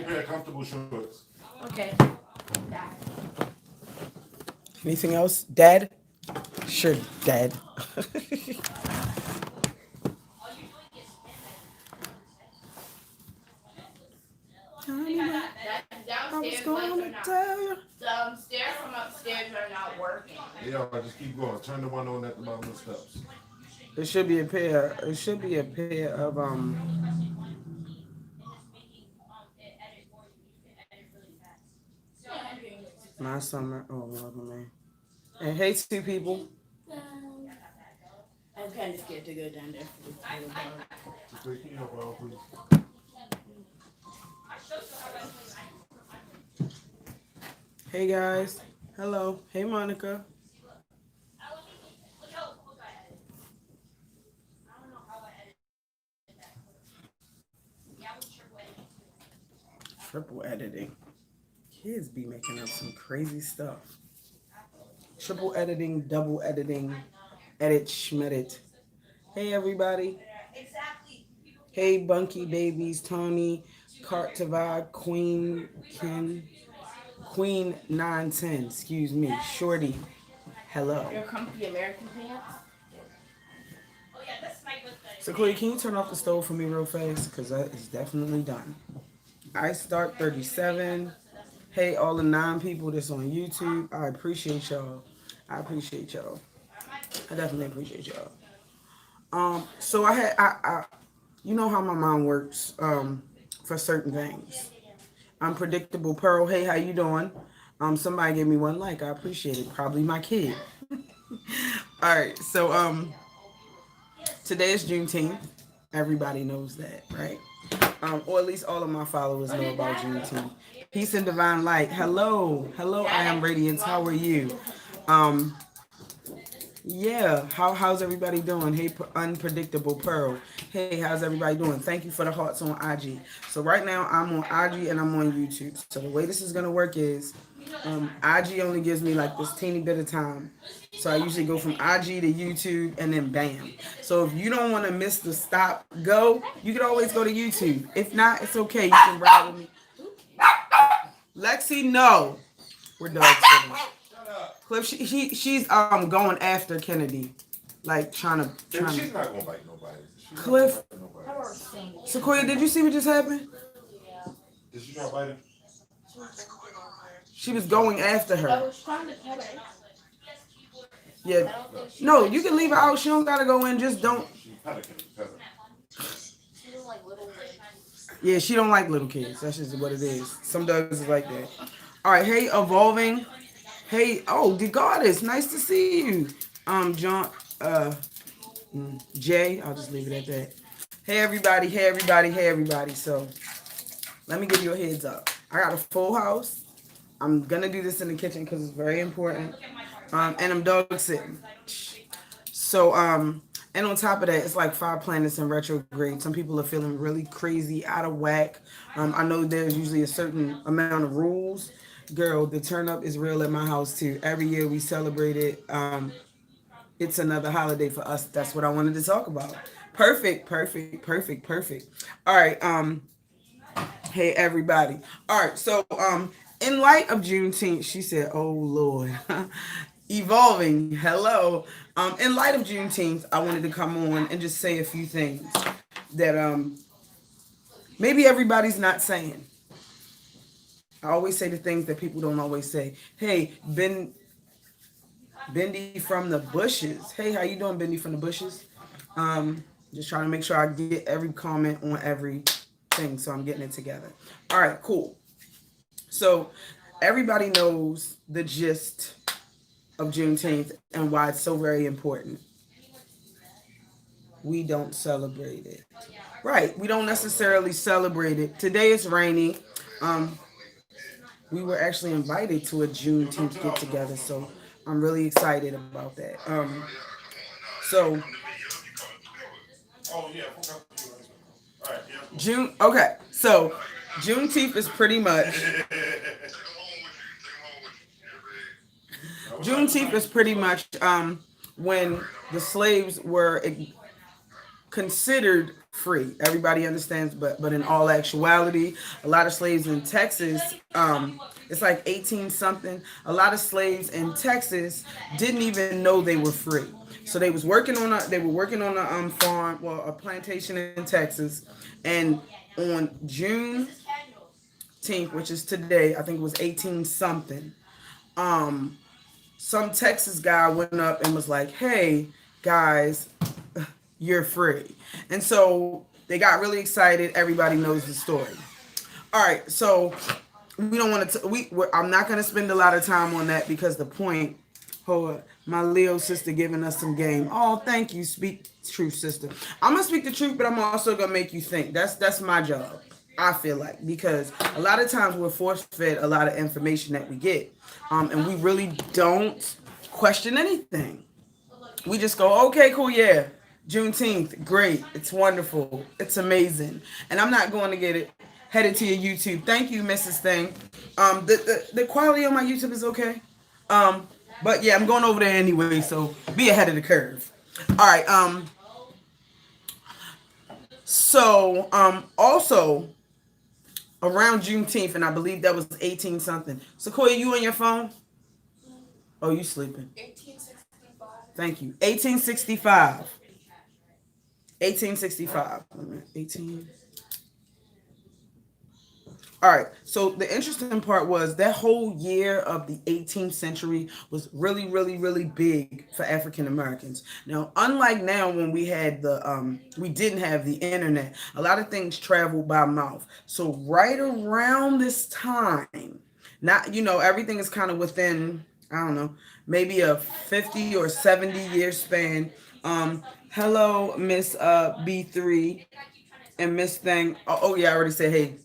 pair of comfortable shorts. Okay. Anything else, Dad? Sure, Dad. I was Downstairs going lights are to not. tell you. The stairs from upstairs are not working. Yeah, just keep going. Turn the one on at the bottom of the steps. It should be a pair. It should be a pair of my summer. Oh, welcome man. And hey, two people. I'm kind of scared to go down there. Just wake me up, please. Hey guys. Hello. Hey Monica. Triple editing. Kids be making up some crazy stuff. Triple editing, double editing, edit schmedit. Hey everybody. Hey Bunky Babies, Tony, Cartavad, Queen, Ken, Queen 910, excuse me, Shorty. Hello. Your comfy American pants? So Chloe, can you turn off the stove for me real fast? Because that is definitely done. I start 37. Hey, all the 9 people that's on YouTube. I appreciate y'all. I appreciate y'all. I definitely appreciate y'all. So I you know how my mom works for certain things. Unpredictable Pearl. Hey, how you doing? Somebody gave me one like. I appreciate it. Probably my kid. All right. So today is Juneteenth. Everybody knows that, right? Or at least all of my followers know about Juneteenth. Peace and divine light. Hello, hello. I am Radiance. How are you? Um, yeah. How's everybody doing? Hey, unpredictable Pearl. Hey, how's everybody doing? Thank you for the hearts on IG. So right now I'm on IG and I'm on YouTube. So the way this is gonna work is, IG only gives me like this teeny bit of time. So I usually go from IG to YouTube and then bam. So if you don't want to miss the stop go, you can always go to YouTube. If not, it's okay. You can ride with me. Lexi, no. We're dog sitting. Cliff, she's going after Kennedy, like trying to. She's not gonna bite nobody. Cliff, Sequoia, did you see what just happened? Did she not bite him? She was going after I her. was trying to catch it. Yeah. No, you can leave her out. She don't gotta go in. Just don't. Yeah, she don't like little kids. That's just what it is. Some dogs is like that. All right. Hey, evolving. Hey, oh, the goddess. Nice to see you. John. Jay. I'll just leave it at that. Hey everybody. Hey everybody. Hey everybody. So, let me give you a heads up. I got a full house. I'm gonna do this in the kitchen because it's very important. And I'm dog sitting. So, and on top of that, it's like 5 planets in retrograde. Some people are feeling really crazy, out of whack. I know there's usually a certain amount of rules. Girl, the turn up is real at my house too. Every year we celebrate it. It's another holiday for us. That's what I wanted to talk about. Perfect, perfect, perfect, perfect. All right. Hey everybody. All right. So, in light of Juneteenth, she said, "Oh Lord." Evolving. Hello. In light of Juneteenth, I wanted to come on and just say a few things that maybe everybody's not saying. I always say the things that people don't always say. Hey, Bendy from the bushes. Hey, how you doing, Bendy from the bushes? Just trying to make sure I get every comment on every thing, so I'm getting it together. All right, cool. So everybody knows the gist of Juneteenth and why it's so very important. We don't celebrate it. Right, we don't necessarily celebrate it. Today it's rainy. We were actually invited to a Juneteenth get together, so I'm really excited about that. So June. Okay, so Juneteenth is pretty much. Juneteenth is pretty much when the slaves were considered free. Everybody understands, but in all actuality, a lot of slaves in Texas, it's like 18 something. A lot of slaves in Texas didn't even know they were free. So they were working on a farm, well, a plantation in Texas, and on Juneteenth, which is today, I think it was 18 something. Um, some Texas guy went up and was like, "Hey guys, you're free." And so they got really excited. Everybody knows the story. All right, so we don't want to. I'm not going to spend a lot of time on that because the point. Hold my Leo sister giving us some game. Oh, thank you. Speak truth, sister. I'm gonna speak the truth, but I'm also gonna make you think. That's my job. I feel like because a lot of times we're force fed a lot of information that we get, and we really don't question anything. We just go, okay, cool, yeah. Juneteenth, great. It's wonderful. It's amazing. And I'm not going to get it headed to your YouTube. Thank you, Mrs. Thing. The quality on my YouTube is okay. But yeah, I'm going over there anyway, so be ahead of the curve. All right. Also around Juneteenth, and I believe that was 18 something. Sequoia, you on your phone? Oh, you sleeping? 1865. Thank you. 1865. 1865. 18. All right. So the interesting part was that whole year of the 18th century was really, really, really big for African Americans. Now, unlike now when we didn't have the internet, a lot of things traveled by mouth. So right around this time, not everything is kind of within, I don't know, maybe a 50 or 70 year span. Hello, Miss B3 and Miss Thing. Oh yeah, I already said hey.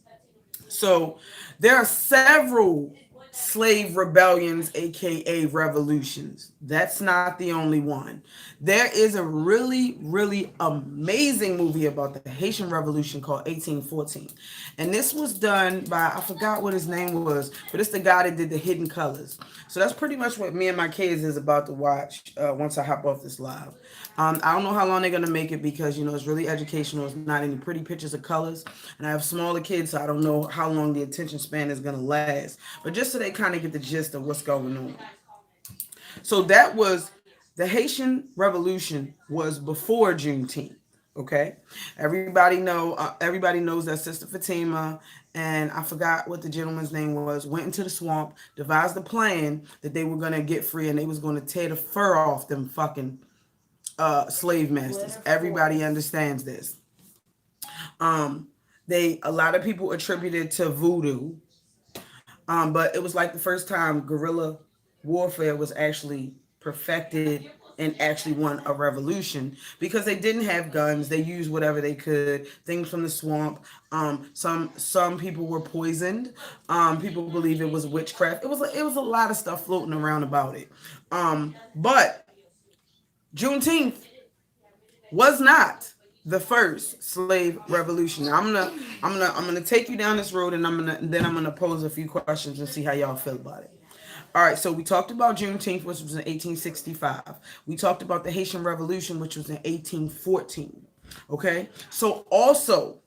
So there are several slave rebellions, aka revolutions. That's not the only one. There is a really, really amazing movie about the Haitian Revolution called 1814. And this was done by, I forgot what his name was, but it's the guy that did the Hidden Colors. So that's pretty much what me and my kids is about to watch once I hop off this live. I don't know how long they're going to make it because, it's really educational. It's not any pretty pictures of colors. And I have smaller kids, so I don't know how long the attention span is going to last. But just so they kind of get the gist of what's going on. So that was the Haitian Revolution was before Juneteenth. Okay, everybody knows that Sister Fatima and I forgot what the gentleman's name was, went into the swamp, devised a plan that they were going to get free and they was going to tear the fur off them fucking slave masters. Everybody understands this. A lot of people attributed to voodoo, but it was like the first time guerrilla warfare was actually perfected and actually won a revolution because they didn't have guns. They used whatever they could, things from the swamp. Some people were poisoned. People believe it was witchcraft. It was a lot of stuff floating around about it. But Juneteenth was not the first slave revolution. Now, I'm gonna take you down this road, and I'm gonna pose a few questions and see how y'all feel about it. All right, so we talked about Juneteenth, which was in 1865. We talked about the Haitian Revolution, which was in 1814. Okay, so also,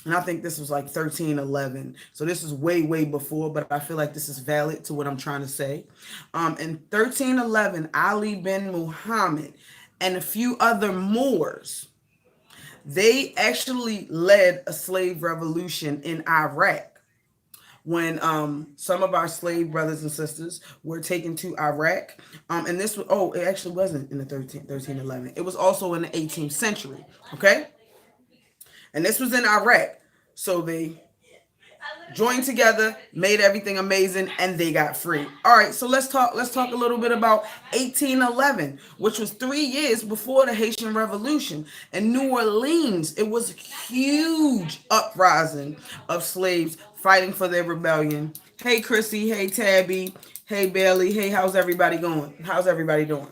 and I think this was like 1311. So this is way, way before, but I feel like this is valid to what I'm trying to say. In 1311, Ali bin Muhammad and a few other Moors, they actually led a slave revolution in Iraq when some of our slave brothers and sisters were taken to Iraq. And this was, it actually wasn't in the 1311. It was also in the 18th century, okay? And this was in Iraq. So they joined together, made everything amazing, and they got free. All right, so let's talk a little bit about 1811, which was 3 years before the Haitian Revolution. In New Orleans, it was a huge uprising of slaves fighting for their rebellion. Hey, Chrissy. Hey, Tabby. Hey, Bailey. Hey, how's everybody going? How's everybody doing?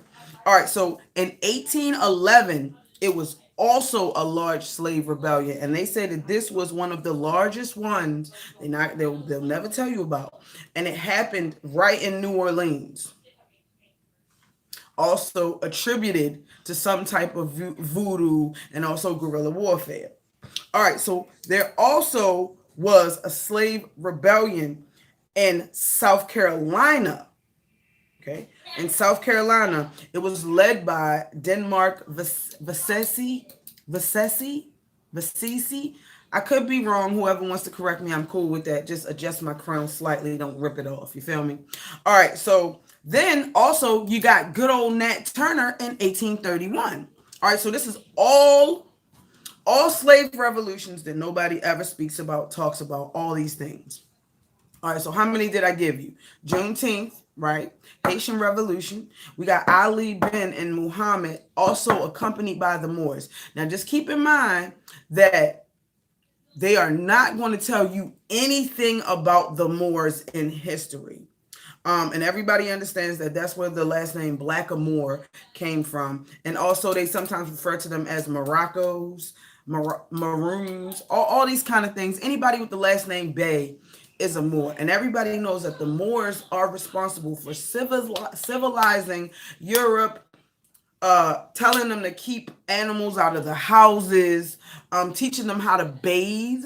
All right, so in 1811, it was also a large slave rebellion, and they said that this was one of the largest ones they'll never tell you about, and it happened right in New Orleans. Also attributed to some type of voodoo and also guerrilla warfare. All right, so there also was a slave rebellion in South Carolina. Okay, in South Carolina, it was led by Denmark Vesey. I could be wrong. Whoever wants to correct me, I'm cool with that. Just adjust my crown slightly. Don't rip it off. You feel me? All right. So then also you got good old Nat Turner in 1831. All right. So this is all slave revolutions that nobody ever speaks about, talks about, all these things. All right, so how many did I give you? Juneteenth, right? Haitian Revolution. We got Ali Ben and Muhammad, also accompanied by the Moors. Now, just keep in mind that they are not going to tell you anything about the Moors in history. And everybody understands that that's where the last name Blackamoor came from. And also, they sometimes refer to them as Moroccos, Maroons, all these kind of things. Anybody with the last name Bay is a Moor. And everybody knows that the Moors are responsible for civilizing Europe, telling them to keep animals out of the houses, teaching them how to bathe.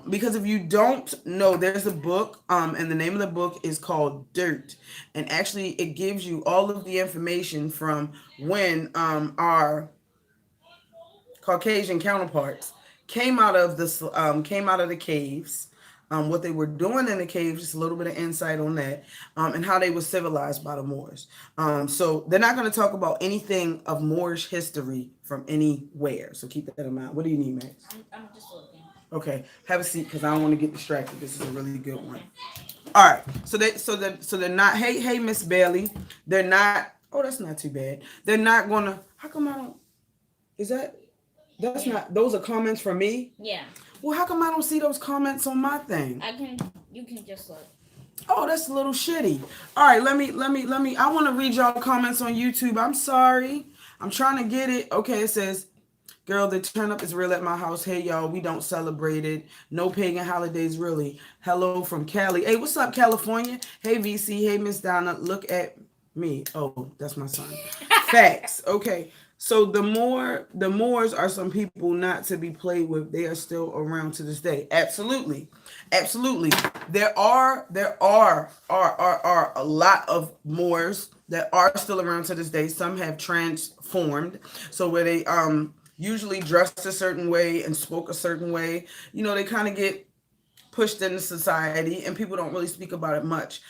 Because if you don't know, there's a book, and the name of the book is called Dirt. And actually it gives you all of the information from when our Caucasian counterparts came out of the caves, what they were doing in the caves, just a little bit of insight on that, and how they were civilized by the Moors. So they're not going to talk about anything of Moorish history from anywhere. So keep that in mind. What do you need, Max? I'm just looking. Okay, have a seat because I don't want to get distracted. This is a really good one. All right, so they're not. Hey, Miss Bailey, they're not. Oh, that's not too bad. They're not gonna. How come I don't? Is that? That's not. Those are comments from me. Yeah. Well, how come I don't see those comments on my thing? You can just look. Oh, that's a little shitty. All right, let me. I want to read y'all comments on YouTube. I'm sorry. I'm trying to get it. Okay, it says, girl, the turn up is real at my house. Hey, y'all, we don't celebrate it. No pagan holidays, really. Hello from Cali. Hey, what's up, California? Hey, VC. Hey, Miss Donna. Look at me. Oh, that's my son. Facts. Okay. So the Moors are some people not to be played with. They are still around to this day. Absolutely. There are a lot of Moors that are still around to this day. Some have transformed. So where they usually dressed a certain way and spoke a certain way, they kind of get pushed into society, and people don't really speak about it much,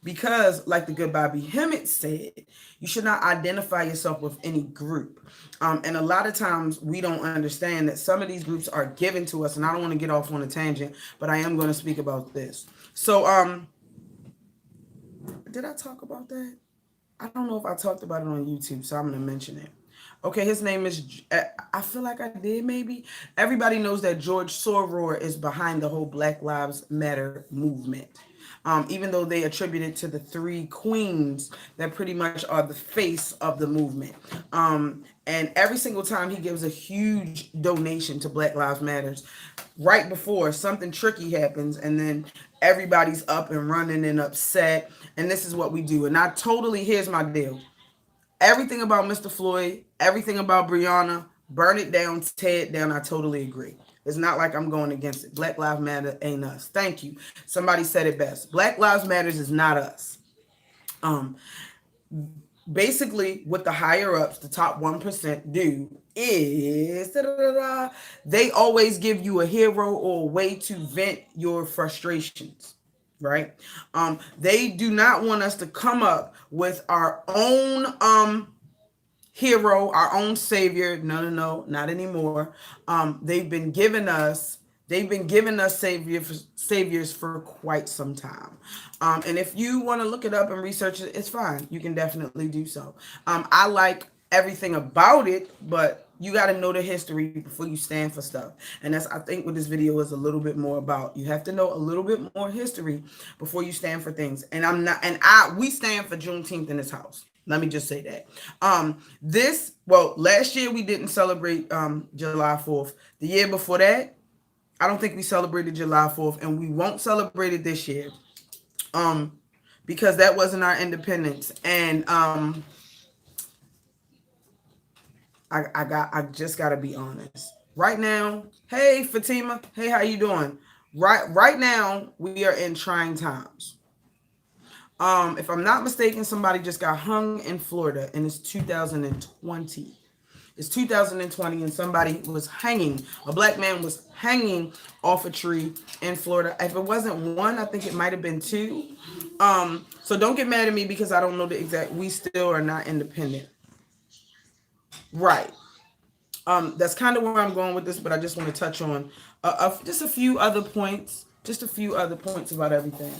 because like the good Bobby Hemmett said, you should not identify yourself with any group, and a lot of times we don't understand that some of these groups are given to us. And I don't want to get off on a tangent, but I am going to speak about this. So did I talk about that? I don't know if I talked about it on YouTube, so I'm going to mention it. Okay, his name is, I feel like I did maybe. Everybody knows that George Soros is behind the whole Black Lives Matter movement. Even though they attribute it to the three queens that pretty much are the face of the movement. And every single time he gives a huge donation to Black Lives Matters, right before something tricky happens, and then everybody's up and running and upset. And this is what we do. And here's my deal. Everything about Mr. Floyd, everything about Breonna, burn it down, tear it down. I totally agree. It's not like I'm going against it. Black Lives Matter ain't us. Thank you. Somebody said it best. Black Lives Matters is not us. Basically, what the higher ups, the top 1% do is they always give you a hero or a way to vent your frustrations. Right? They do not want us to come up with our own hero, our own savior. No, not anymore. They've been giving us saviors for quite some time. And if you want to look it up and research it, it's fine. You can definitely do so. I like everything about it, but you got to know the history before you stand for stuff. And that's, I think, what this video is a little bit more about. You have to know a little bit more history before you stand for things. And we stand for Juneteenth in this house. Let me just say that. Last year we didn't celebrate July 4th. The year before that, I don't think we celebrated July 4th, and we won't celebrate it this year. Because that wasn't our independence. And I just gotta be honest. right now, hey Fatima, hey, how you doing? Right now, we are in trying times. If I'm not mistaken, somebody just got hung in Florida, and it's 2020. It's 2020, and somebody was hanging. A black man was hanging off a tree in Florida. If it wasn't one, I think it might have been two. So don't get mad at me because I don't know the exact. We still are not independent, right? That's kind of where I'm going with this, but I just want to touch on just a few other points, about everything.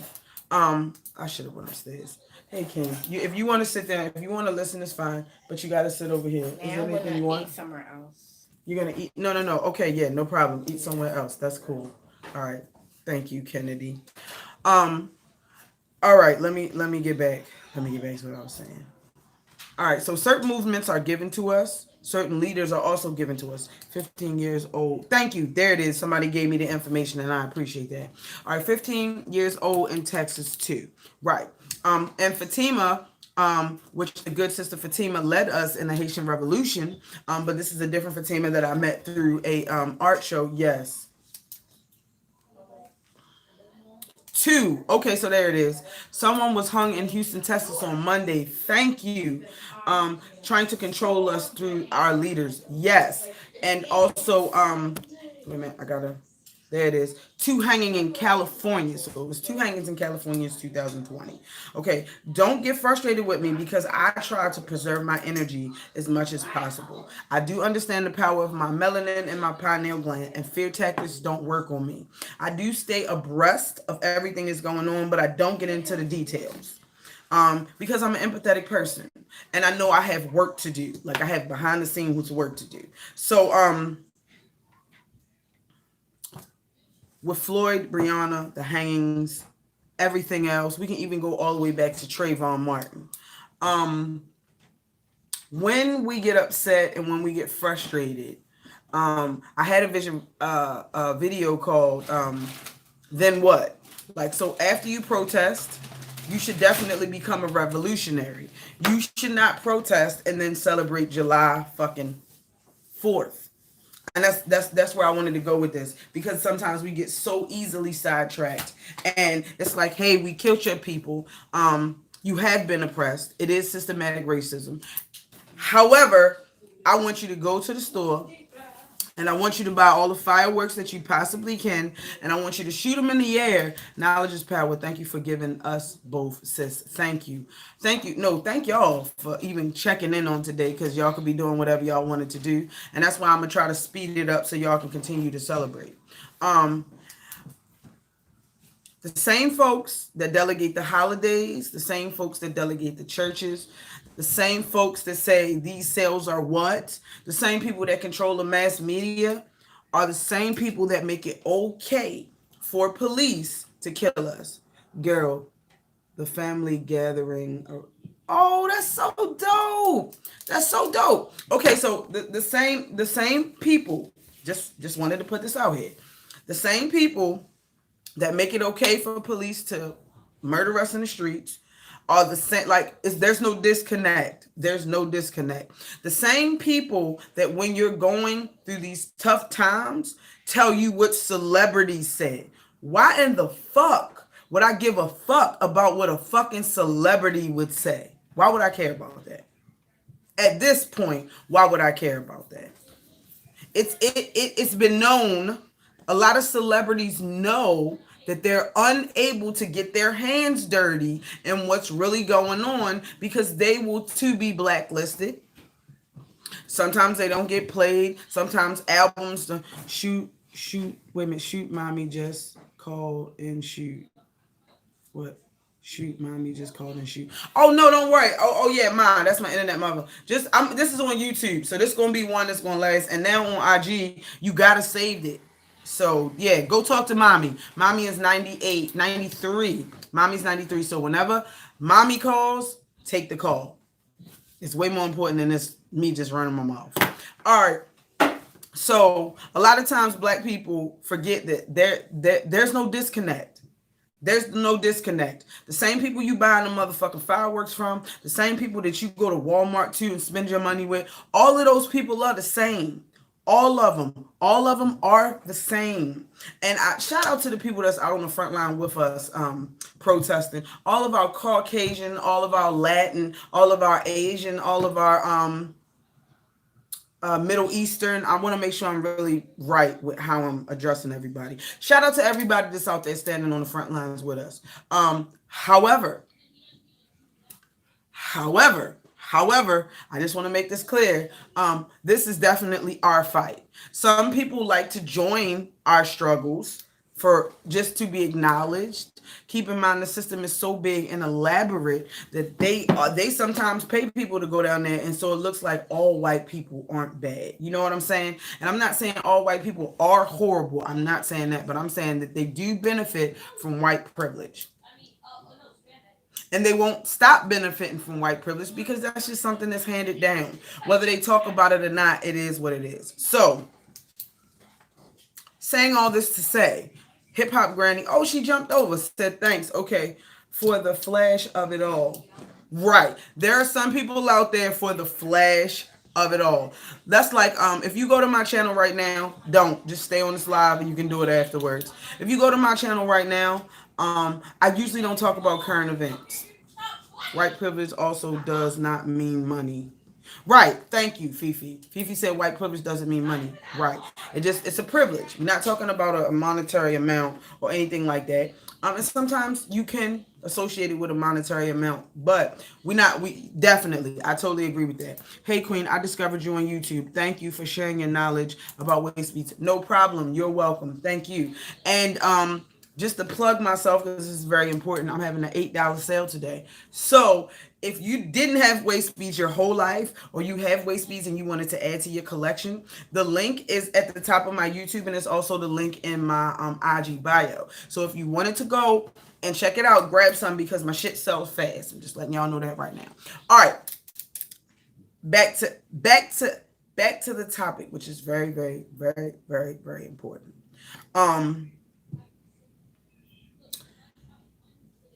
I should have went upstairs. Hey Kim, if you want to sit there, if you want to listen, it's fine, but you got to sit over here. Is there Man, anything you want? eat somewhere else. You're gonna eat? No, no, no. Okay, yeah, no problem. Eat somewhere else. That's cool. All right. Thank you, Kennedy. All right. Let me get back. Let me get back to what I was saying. All right. So certain movements are given to us. Certain leaders are also given to us. 15 years old. Thank you. There it is. Somebody gave me the information, and I appreciate that. All right. 15 years old in Texas too. Right. And Fatima, which the good sister Fatima led us in the Haitian Revolution. But this is a different Fatima that I met through a art show. Yes. 2. Okay, so there it is. Someone was hung in Houston, Texas on Monday. Thank you. Trying to control us through our leaders. Yes. And also, wait a minute, there it is. 2 hanging in California. So it was 2 hangings in California in 2020. Okay, don't get frustrated with me because I try to preserve my energy as much as possible. I do understand the power of my melanin and my pineal gland, and fear tactics don't work on me. I do stay abreast of everything that's going on, but I don't get into the details. Because I'm an empathetic person, and I know I have work to do. Like I have behind the scenes work to do. So, with Floyd, Breonna, the hangings, everything else, we can even go all the way back to Trayvon Martin. When we get upset and when we get frustrated, I had a video called Then What? Like, so after you protest, you should definitely become a revolutionary. You should not protest and then celebrate July fucking 4th. And that's where I wanted to go with this, because sometimes we get so easily sidetracked, and it's like, hey, we killed your people. You have been oppressed. It is systematic racism. However, I want you to go to the store, and I want you to buy all the fireworks that you possibly can, and I want you to shoot them in the air. Knowledge is power. Thank you for giving us both, sis. Thank you. Thank you. No, thank y'all for even checking in on today, because y'all could be doing whatever y'all wanted to do. And that's why I'm going to try to speed it up so y'all can continue to celebrate. The same folks that delegate the holidays, the same folks that delegate the churches, the same folks that say these sales are what, the same people that control the mass media are the same people that make it okay for police to kill us. Girl, the family gathering. Oh, that's so dope. That's so dope. Okay, so the same people, just wanted to put this out here. The same people that make it okay for police to murder us in the streets are the same. Like, there's no disconnect. There's no disconnect. The same people that when you're going through these tough times tell you what celebrities said. Why in the fuck would I give a fuck about what a fucking celebrity would say? Why would I care about that? At this point, why would I care about that? It's been known. A lot of celebrities know that they're unable to get their hands dirty in what's really going on, because they will too be blacklisted. Sometimes they don't get played. Sometimes albums shoot. Wait a minute. Shoot, mommy just called and shoot. What? Shoot, mommy just called and shoot. Oh no, don't worry. Oh yeah, mine. That's my internet mother. This is on YouTube, so this is gonna be one that's gonna last. And now on IG, you gotta save it. So yeah, go talk to mommy. Mommy is 98, 93. Mommy's 93. So whenever mommy calls, take the call. It's way more important than this me just running my mouth. All right. So a lot of times black people forget that there's no disconnect. There's no disconnect. The same people you buying the motherfucking fireworks from, the same people that you go to Walmart to and spend your money with, all of those people are the same. All of them are the same. And I shout out to the people that's out on the front line with us, protesting. All of our Caucasian, all of our Latin, all of our Asian, all of our Middle Eastern. I want to make sure I'm really right with how I'm addressing everybody. Shout out to everybody that's out there standing on the front lines with us. However, I just want to make this clear. This is definitely our fight. Some people like to join our struggles for just to be acknowledged. Keep in mind the system is so big and elaborate that they sometimes pay people to go down there, and so it looks like all white people aren't bad. You know what I'm saying? And I'm not saying all white people are horrible. I'm not saying that, but I'm saying that they do benefit from white privilege. And they won't stop benefiting from white privilege because that's just something that's handed down. Whether they talk about it or not, it is what it is. So, saying all this to say, Hip Hop Granny, oh, she jumped over, said thanks. Okay, for the flash of it all. Right. There are some people out there for the flash of it all. That's like, if you go to my channel right now, just stay on this live and you can do it afterwards. If you go to my channel right now, I usually don't talk about current events. White privilege also does not mean money. Right. Thank you, Fifi. Fifi said white privilege doesn't mean money. Right. It's a privilege. We're not talking about a monetary amount or anything like that. And sometimes you can associate it with a monetary amount, but we definitely, I totally agree with that. Hey Queen, I discovered you on YouTube. Thank you for sharing your knowledge about waist beats. No problem. You're welcome. Thank you. And, just to plug myself, because this is very important, I'm having an $8 sale today. So if you didn't have waist beads your whole life, or you have waist beads and you wanted to add to your collection, the link is at the top of my YouTube, and it's also the link in my IG bio. So if you wanted to go and check it out, grab some, because my shit sells fast. I'm just letting y'all know that right now. All right, back to the topic, which is very, very, very, very, very important.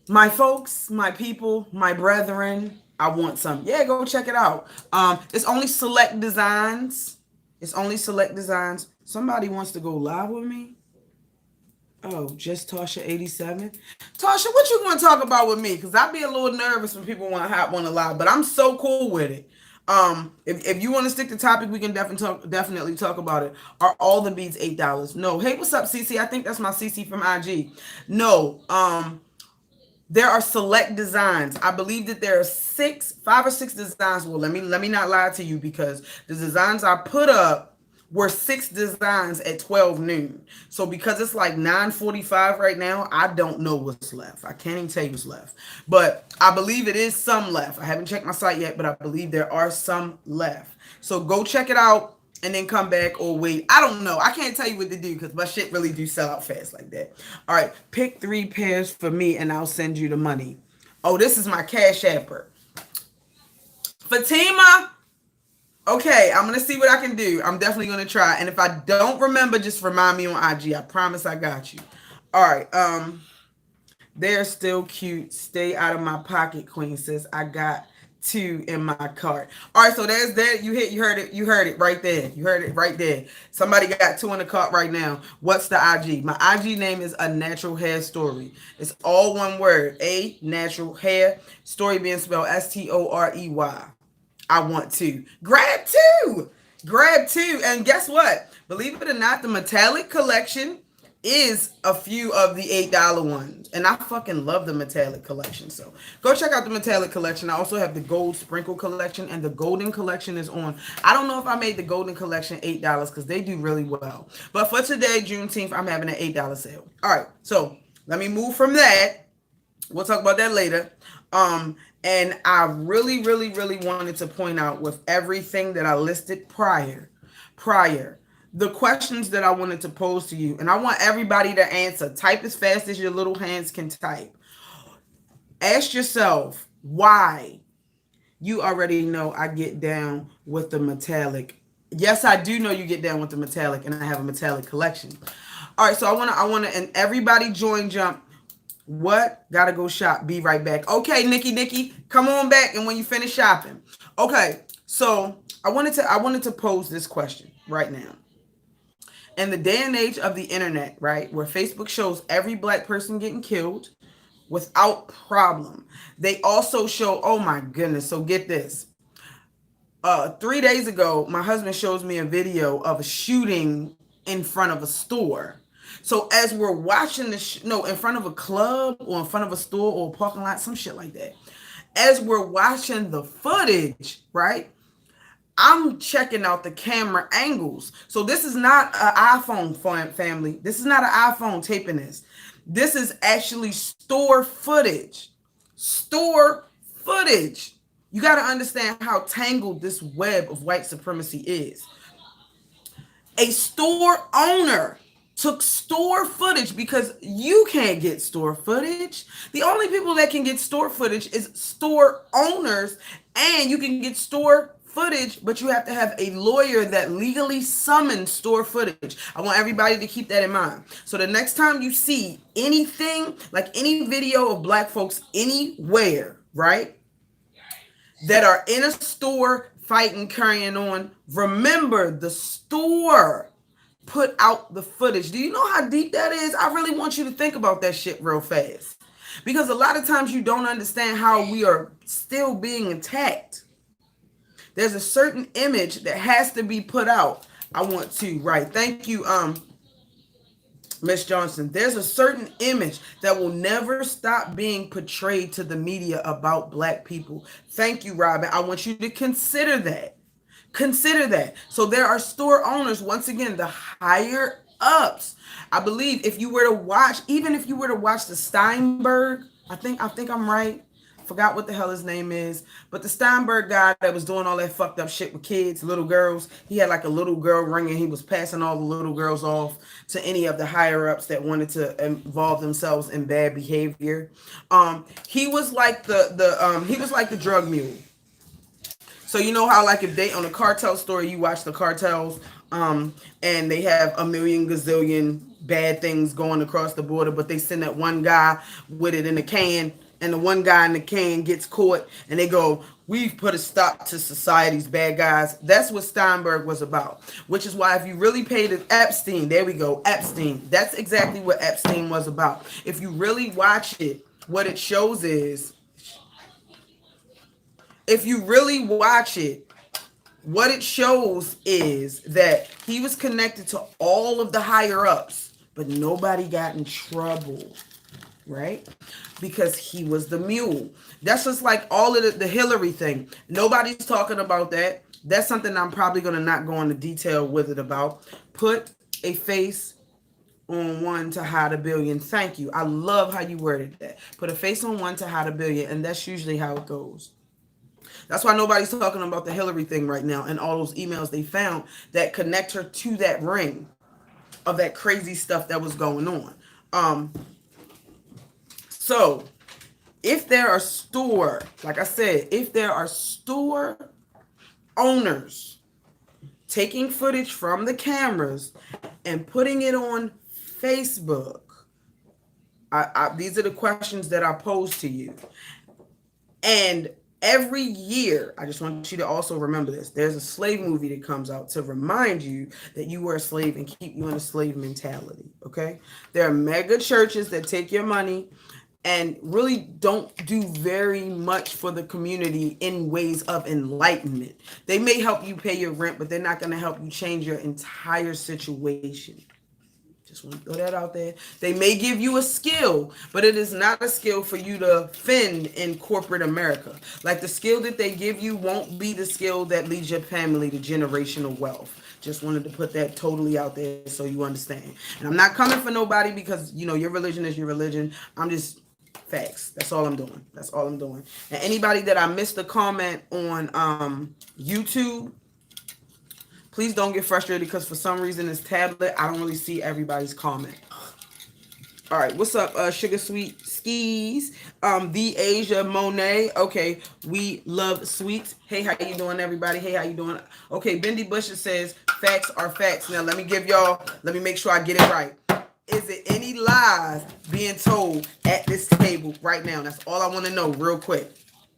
My folks, my people, my brethren, I want some. Yeah, go check it out. It's only select designs. Somebody wants to go live with me. Oh, just Tasha 87. Tasha, what you want to talk about with me? Because I'd be a little nervous when people want to hop on a live, but I'm so cool with it. If you want to stick to topic, we can definitely talk about it. Are all the beads $8? No. Hey, what's up, CC? I think that's my CC from IG. No. There are select designs. I believe that there are 5 or 6 designs. Well, let me not lie to you, because the designs I put up were 6 designs at 12 noon. So because it's like 9:45 right now, I don't know what's left. I can't even tell you what's left. But I believe it is some left. I haven't checked my site yet, but I believe there are some left. So go check it out and then come back, or wait. I don't know. I can't tell you what to do because my shit really do sell out fast like that. All right. Pick 3 pairs for me and I'll send you the money. Oh, this is my Cash Apper. Fatima. Okay, I'm going to see what I can do. I'm definitely going to try. And if I don't remember, just remind me on IG. I promise I got you. All right. They're still cute. Stay out of my pocket, Queen says. I got 2 in my cart. All right, so there's that. You heard it right there. You heard it right there. Somebody got 2 in the cart right now. What's the IG? My IG name is A Natural Hair Story. It's all one word. A Natural Hair Story, being spelled STOREY. I want 2. Grab 2. And guess what? Believe it or not, the metallic collection is a few of the $8 ones. And I fucking love the metallic collection. So go check out the metallic collection. I also have the gold sprinkle collection, and the golden collection is on. I don't know if I made the golden collection $8 because they do really well. But for today, Juneteenth, I'm having an $8 sale. All right. So let me move from that. We'll talk about that later. And I really, really, really wanted to point out, with everything that I listed prior, the questions that I wanted to pose to you, and I want everybody to answer. Type as fast as your little hands can type. Ask yourself why. You already know I get down with the metallic. Yes, I do know you get down with the metallic, and I have a metallic collection. All right, so I wanna, and everybody join jump. What? Gotta go shop. Be right back. Okay, Nikki, come on back, and when you finish shopping. Okay, so I wanted to pose this question. right now. In the day and age of the internet, right, where Facebook shows every black person getting killed without problem, they also show, oh my goodness, so get this. 3 days ago, my husband shows me a video of a shooting in front of a store. So as we're watching in front of a club or in front of a store or a parking lot, some shit like that. As we're watching the footage, right, I'm checking out the camera angles. So this is not an iPhone, family. This is not an iPhone taping this. This is actually store footage. Store footage. You got to understand how tangled this web of white supremacy is. A store owner took store footage because you can't get store footage. The only people that can get store footage is store owners, and you can get store footage, but you have to have a lawyer that legally summons store footage. I want everybody to keep that in mind. So the next time you see anything, like any video of black folks anywhere, right, that are in a store fighting, carrying on, remember the store put out the footage. Do you know how deep that is? I really want you to think about that shit real fast, because a lot of times you don't understand how we are still being attacked. There's a certain image that has to be put out. I want to, right? Thank you, Miss Johnson. There's a certain image that will never stop being portrayed to the media about black people. Thank you, Robin. I want you to consider that. Consider that. So there are store owners, once again, the higher ups. I believe if you were to watch, even if you were to watch the Steinberg, I think I'm right. Forgot what the hell his name is, but the Steinberg guy that was doing all that fucked up shit with kids, little girls, he had like a little girl ring and he was passing all the little girls off to any of the higher ups that wanted to involve themselves in bad behavior. He was like the drug mule. So you know how, like, if they on a cartel story, you watch the cartels, and they have a million gazillion bad things going across the border, but they send that one guy with it in a can, and the one guy in the can gets caught, and they go, we've put a stop to society's bad guys. That's what Steinberg was about, which is why if you really paid it, Epstein, there we go, Epstein. That's exactly what Epstein was about. If you really watch it, what it shows is, if you really watch it, what it shows is that he was connected to all of the higher ups, but nobody got in trouble, right? Because he was the mule. That's just like all of the Hillary thing. Nobody's talking about that. That's something I'm probably going to not go into detail with it about. Put a face on one to hide a billion. Thank you. I love how you worded that. Put a face on one to hide a billion, and that's usually how it goes. That's why nobody's talking about the Hillary thing right now and all those emails they found that connect her to that ring of that crazy stuff that was going on. So if there are store, like I said, if there are store owners taking footage from the cameras and putting it on Facebook, these are the questions that I pose to you. And every year, I just want you to also remember this. There's a slave movie that comes out to remind you that you were a slave and keep you in a slave mentality, okay? There are mega churches that take your money and really don't do very much for the community in ways of enlightenment. They may help you pay your rent, but they're not going to help you change your entire situation. Just want to throw that out there. They may give you a skill, but it is not a skill for you to fend in corporate America. Like the skill that they give you won't be the skill that leads your family to generational wealth. Just wanted to put that totally out there so you understand. And I'm not coming for nobody because, you know, your religion is your religion. I'm just facts. That's all I'm doing. That's all I'm doing. And anybody that I missed a comment on YouTube, please don't get frustrated because for some reason this tablet, I don't really see everybody's comment. All right, what's up, Sugar Sweet Skis? The Asia Monet. Okay, we love sweets. Hey, how you doing, everybody? Hey, how you doing? Okay, Bendy Bush says facts are facts. Now let me make sure I get it right. Is it any lies being told at this table right now? That's all I want to know real quick.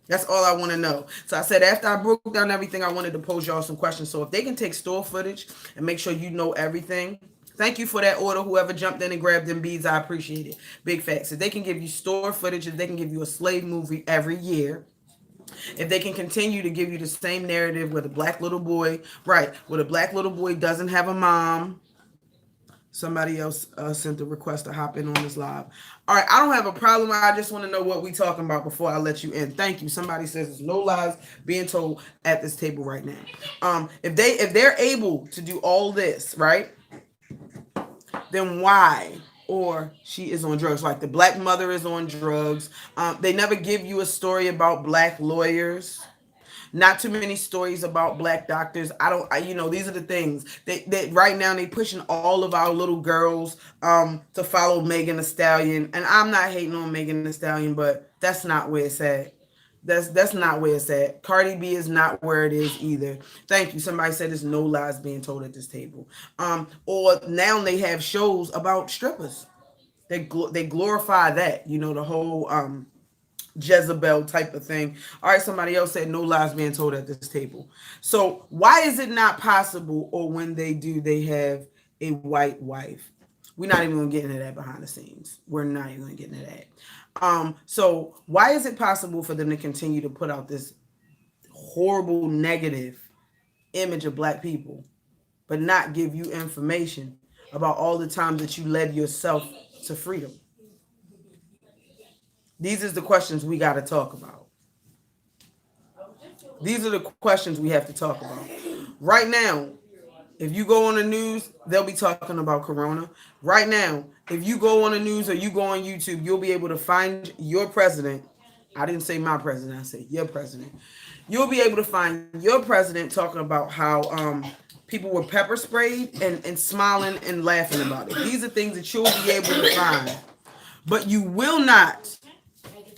That's all I want to know. So I said after I broke down everything, I wanted to pose y'all some questions. So if they can take store footage and make sure you know everything, thank you for that order. Whoever jumped in and grabbed them beads, I appreciate it. Big facts. If they can give you store footage, if they can give you a slave movie every year, if they can continue to give you the same narrative where the black little boy, right, where the black little boy doesn't have a mom. Somebody else sent a request to hop in on this live. All right, I don't have a problem. I just want to know what we talking about before I let you in. Thank you. Somebody says there's no lies being told at this table right now. If they're able to do all this, right, then why? Or she is on drugs. Like the black mother is on drugs. They never give you a story about black lawyers. Not too many stories about black doctors. These are the things that right now they pushing all of our little girls to follow Megan Thee Stallion. And I'm not hating on Megan Thee Stallion, but that's not where it's at. That's not where it's at. Cardi B is not where it is either. Thank you. Somebody said there's no lies being told at this table. Or now they have shows about strippers. They glorify that. The whole Jezebel type of thing. All right, somebody else said no lies being told at this table. So why is it not possible, or when they do, they have a white wife? We're not even going to get into that behind the scenes. We're not even going to get into that. So why is it possible for them to continue to put out this horrible negative image of black people, but not give you information about all the times that you led yourself to freedom? These are the questions we got to talk about. These are the questions we have to talk about. Right now, if you go on the news, they'll be talking about Corona. Right now, if you go on the news or you go on YouTube, you'll be able to find your president. I didn't say my president, I said your president. You'll be able to find your president talking about how people were pepper sprayed and smiling and laughing about it. These are things that you'll be able to find. But you will not.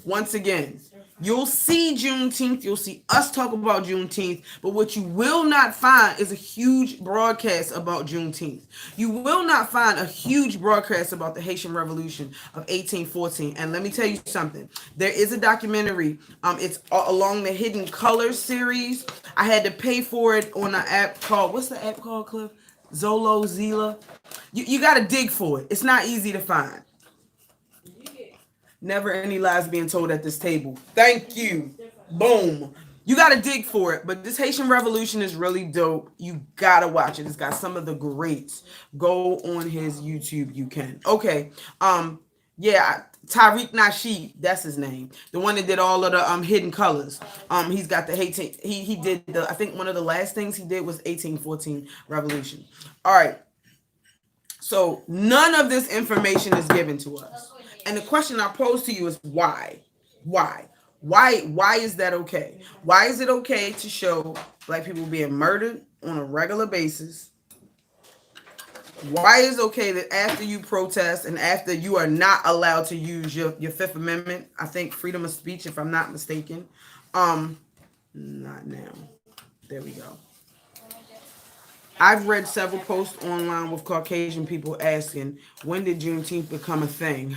Once again, you'll see Juneteenth. You'll see us talk about Juneteenth. But what you will not find is a huge broadcast about Juneteenth. You will not find a huge broadcast about the Haitian Revolution of 1814. And let me tell you something. There is a documentary. It's along the Hidden Colors series. I had to pay for it on an app called, what's the app called, Cliff? Zila. You got to dig for it. It's not easy to find. Never any lies being told at this table. Thank you. Boom. You got to dig for it. But this Haitian Revolution is really dope. You got to watch it. It's got some of the greats. Go on his YouTube. You can. Okay. Yeah. Tariq Nasheed. That's his name. The one that did all of the Hidden Colors. He's got the Haitian. He did I think one of the last things he did was 1814 Revolution. All right. So none of this information is given to us. And the question I pose to you is why? Why is that okay? Why is it okay to show black people being murdered on a regular basis? Why is it okay that after you protest and after you are not allowed to use your Fifth Amendment, I think freedom of speech, if I'm not mistaken, not now. There we go. I've read several posts online with Caucasian people asking, when did Juneteenth become a thing?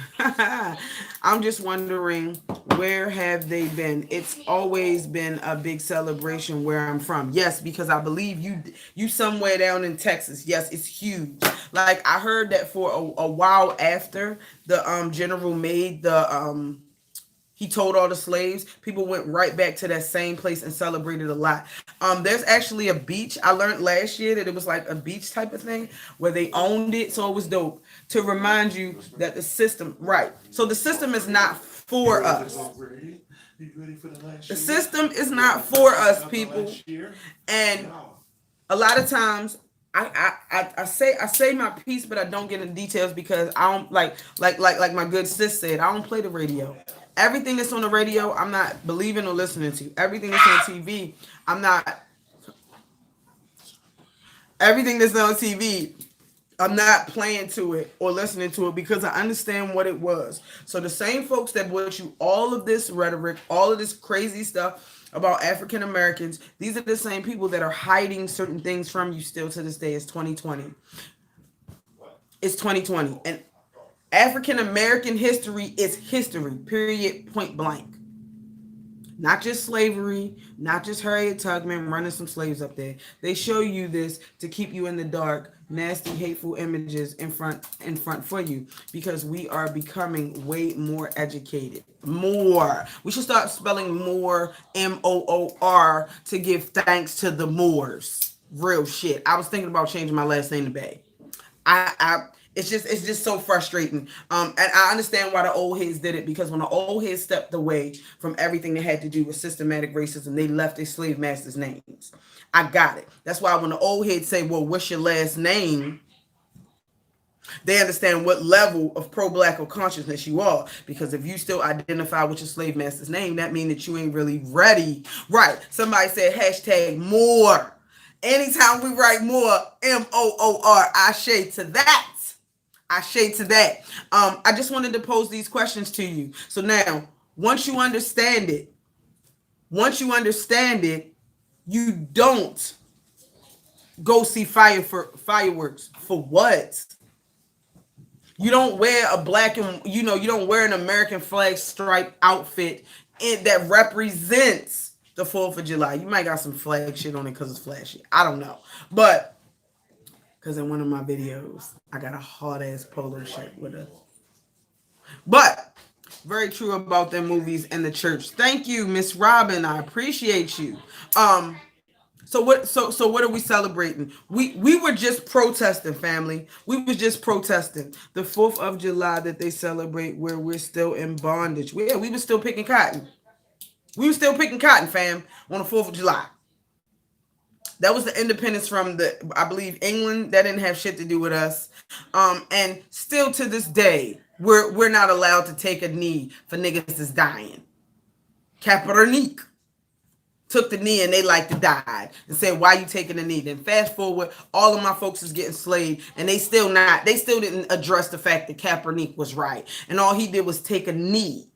I'm just wondering, where have they been? It's always been a big celebration where I'm from. Yes, because I believe you somewhere down in Texas. Yes, it's huge. Like I heard that for a while after the general made the he told all the slaves, people went right back to that same place and celebrated a lot. There's actually a beach. I learned last year that it was like a beach type of thing where they owned it. So it was dope to remind you that the system, right. So the system is not for us. The system is not for us, people. And a lot of times I say my piece, but I don't get into details because I don't like my good sis said, I don't play the radio. Everything that's on the radio, I'm not believing or listening to. Everything that's on TV, everything that's on TV, I'm not playing to it or listening to it because I understand what it was. So the same folks that brought you all of this rhetoric, all of this crazy stuff about African Americans, these are the same people that are hiding certain things from you still to this day. It's 2020. It's 2020. And African American history is history, period, point blank. Not just slavery, not just Harriet Tubman running some slaves up there. They show you this to keep you in the dark, nasty, hateful images in front for you because we are becoming way more educated. More. We should start spelling more Moor to give thanks to the Moors. Real shit. I was thinking about changing my last name to Bay. I it's just so frustrating. And I understand why the old heads did it because when the old heads stepped away from everything that had to do with systematic racism, they left their slave masters' names. I got it. That's why when the old heads say, "Well, what's your last name?" they understand what level of pro-black or consciousness you are. Because if you still identify with your slave master's name, that means that you ain't really ready. Right? Somebody said hashtag more. Anytime we write more, Moor, I shade to that. I shade to that. I just wanted to pose these questions to you. So now, once you understand it, you don't go see fireworks for what? You don't wear a black and you don't wear an American flag stripe outfit that represents the 4th of July. You might got some flag shit on it because it's flashy. I don't know, but because in one of my videos, I got a hard ass polo shirt with a. But very true about them movies and the church. Thank you, Miss Robin. I appreciate you. So what are we celebrating? We were just protesting, family. We was just protesting the 4th of July that they celebrate where we're still in bondage. We were still picking cotton. We were still picking cotton, fam, on the 4th of July. That was the independence from I believe England. That didn't have shit to do with us. And still to this day, we're not allowed to take a knee for niggas that's dying. Kaepernick took the knee and they like to die and said, "Why you taking the knee?" Then fast forward, all of my folks is getting slayed, and they still didn't address the fact that Kaepernick was right, and all he did was take a knee.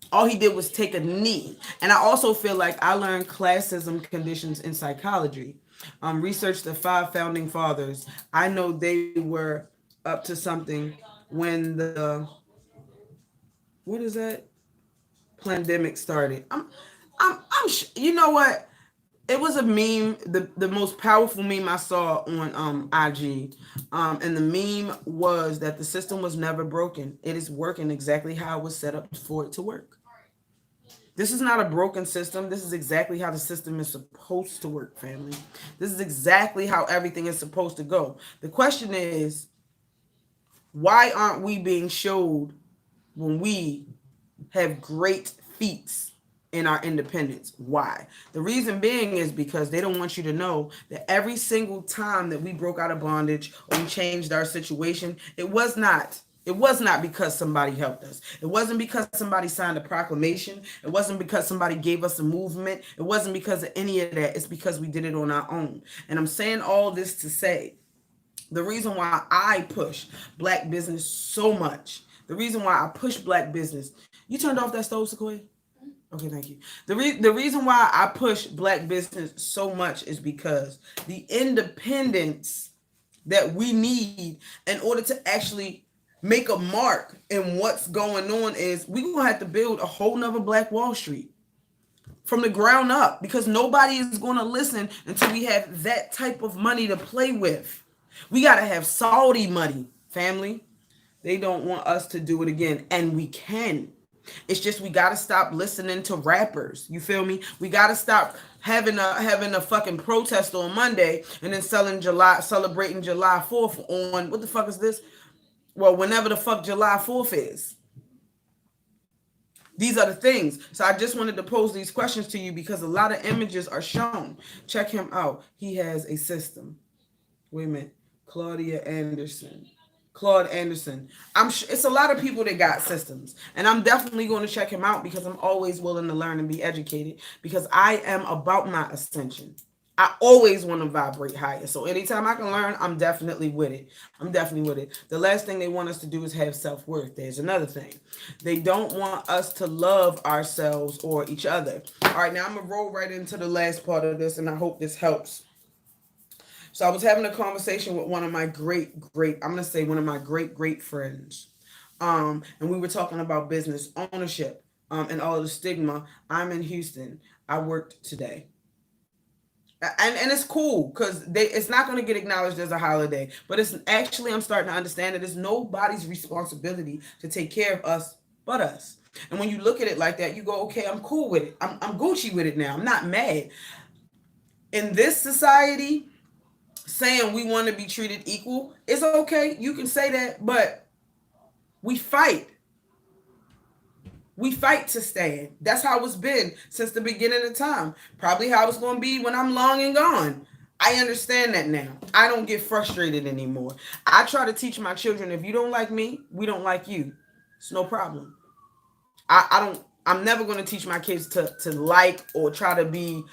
And I also feel like I learned classism conditions in psychology. Researched the 5 founding fathers. I know they were up to something when the what is that pandemic started. You know what? It was a meme, the most powerful meme I saw on IG. And the meme was that the system was never broken. It is working exactly how it was set up for it to work. This is not a broken system. This is exactly how the system is supposed to work, family. This is exactly how everything is supposed to go. The question is, why aren't we being showed when we have great feats in our independence? Why? The reason being is because they don't want you to know that every single time that we broke out of bondage or we changed our situation, it was not because somebody helped us. It wasn't because somebody signed a proclamation. It wasn't because somebody gave us a movement. It wasn't because of any of that. It's because we did it on our own. And I'm saying all this to say, the reason why I push black business so much, the reason why I push black business. You turned off that stove, Sequoia? Okay, thank you. The reason why I push black business so much is because the independence that we need in order to actually make a mark in what's going on is we're going to have to build a whole nother Black Wall Street from the ground up because nobody is going to listen until we have that type of money to play with. We got to have Saudi money, family. They don't want us to do it again, and we can. It's just we got to stop listening to rappers. You feel me? We got to stop having a fucking protest on Monday and then celebrating July 4th on what the fuck is this? Well, whenever the fuck July 4th is. These are the things. So I just wanted to pose these questions to you because a lot of images are shown. Check him out. He has a system. Wait a minute. Claude Anderson. It's a lot of people that got systems. And I'm definitely going to check him out because I'm always willing to learn and be educated because I am about my ascension. I always want to vibrate higher. So anytime I can learn, I'm definitely with it. The last thing they want us to do is have self-worth. There's another thing. They don't want us to love ourselves or each other. All right, now I'm going to roll right into the last part of this, and I hope this helps. So I was having a conversation with one of my great friends. And we were talking about business ownership. and all of the stigma. I'm in Houston. I worked today. And it's cool because it's not going to get acknowledged as a holiday, but it's actually, I'm starting to understand that it's nobody's responsibility to take care of us but us. And when you look at it like that, you go, okay, I'm cool with it. I'm Gucci with it now. I'm not mad. In this society, saying we want to be treated equal, it's okay. You can say that, but we fight. We fight to stand. That's how it's been since the beginning of time. Probably how it's going to be when I'm long and gone. I understand that now. I don't get frustrated anymore. I try to teach my children, if you don't like me, we don't like you. It's no problem. I'm never going to teach my kids to like or try to be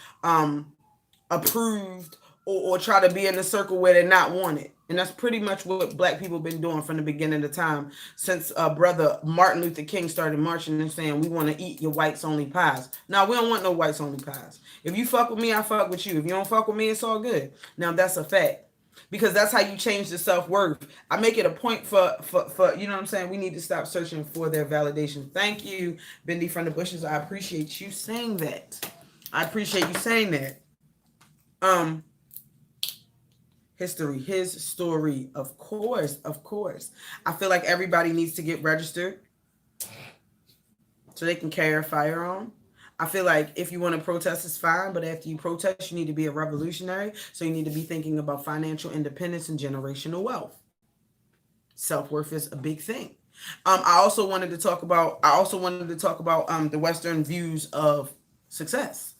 approved or try to be in a circle where they're not wanted. And that's pretty much what black people been doing from the beginning of time since brother Martin Luther King started marching and saying, we want to eat your whites only pies. Now, we don't want no whites only pies. If you fuck with me, I fuck with you. If you don't fuck with me, it's all good. Now, that's a fact. Because that's how you change the self-worth. I make it a point for you know what I'm saying? We need to stop searching for their validation. Thank you, Bendy from the Bushes. I appreciate you saying that. I appreciate you saying that. History, his story, of course. I feel like everybody needs to get registered so they can carry a firearm. I feel like if you want to protest, it's fine, but after you protest, you need to be a revolutionary. So you need to be thinking about financial independence and generational wealth. Self-worth is a big thing. I also wanted to talk about the Western views of success,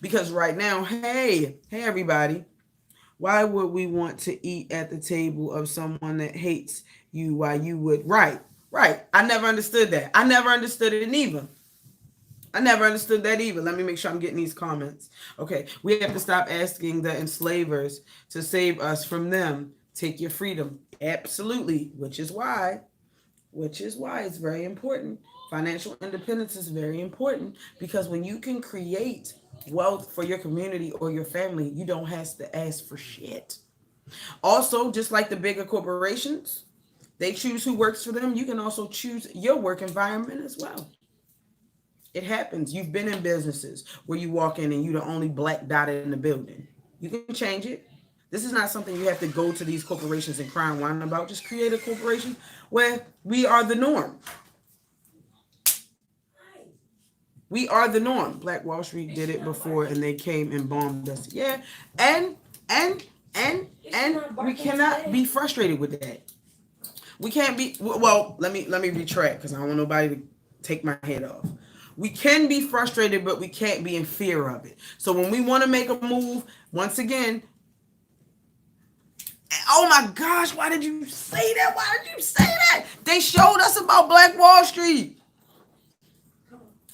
because right now, hey everybody. Why would we want to eat at the table of someone that hates you while you would? Right. I never understood that. I never understood it either. Let me make sure I'm getting these comments. Okay. We have to stop asking the enslavers to save us from them. Take your freedom. Absolutely. Which is why it's very important. Financial independence is very important, because when you can create wealth for your community or your family, you don't have to ask for shit. Also, just like the bigger corporations, they choose who works for them. You can also choose your work environment as well. It happens. You've been in businesses where you walk in and you're the only black dot in the building. You can change it. This is not something you have to go to these corporations and cry and whine about. Just create a corporation where we are the norm. We are the norm. Black Wall Street did it before and they came and bombed us. Yeah. And we cannot be frustrated with that. We can't be, well, let me retract because I don't want nobody to take my head off. We can be frustrated, but we can't be in fear of it. So when we want to make a move, once again, oh my gosh, why did you say that? They showed us about Black Wall Street.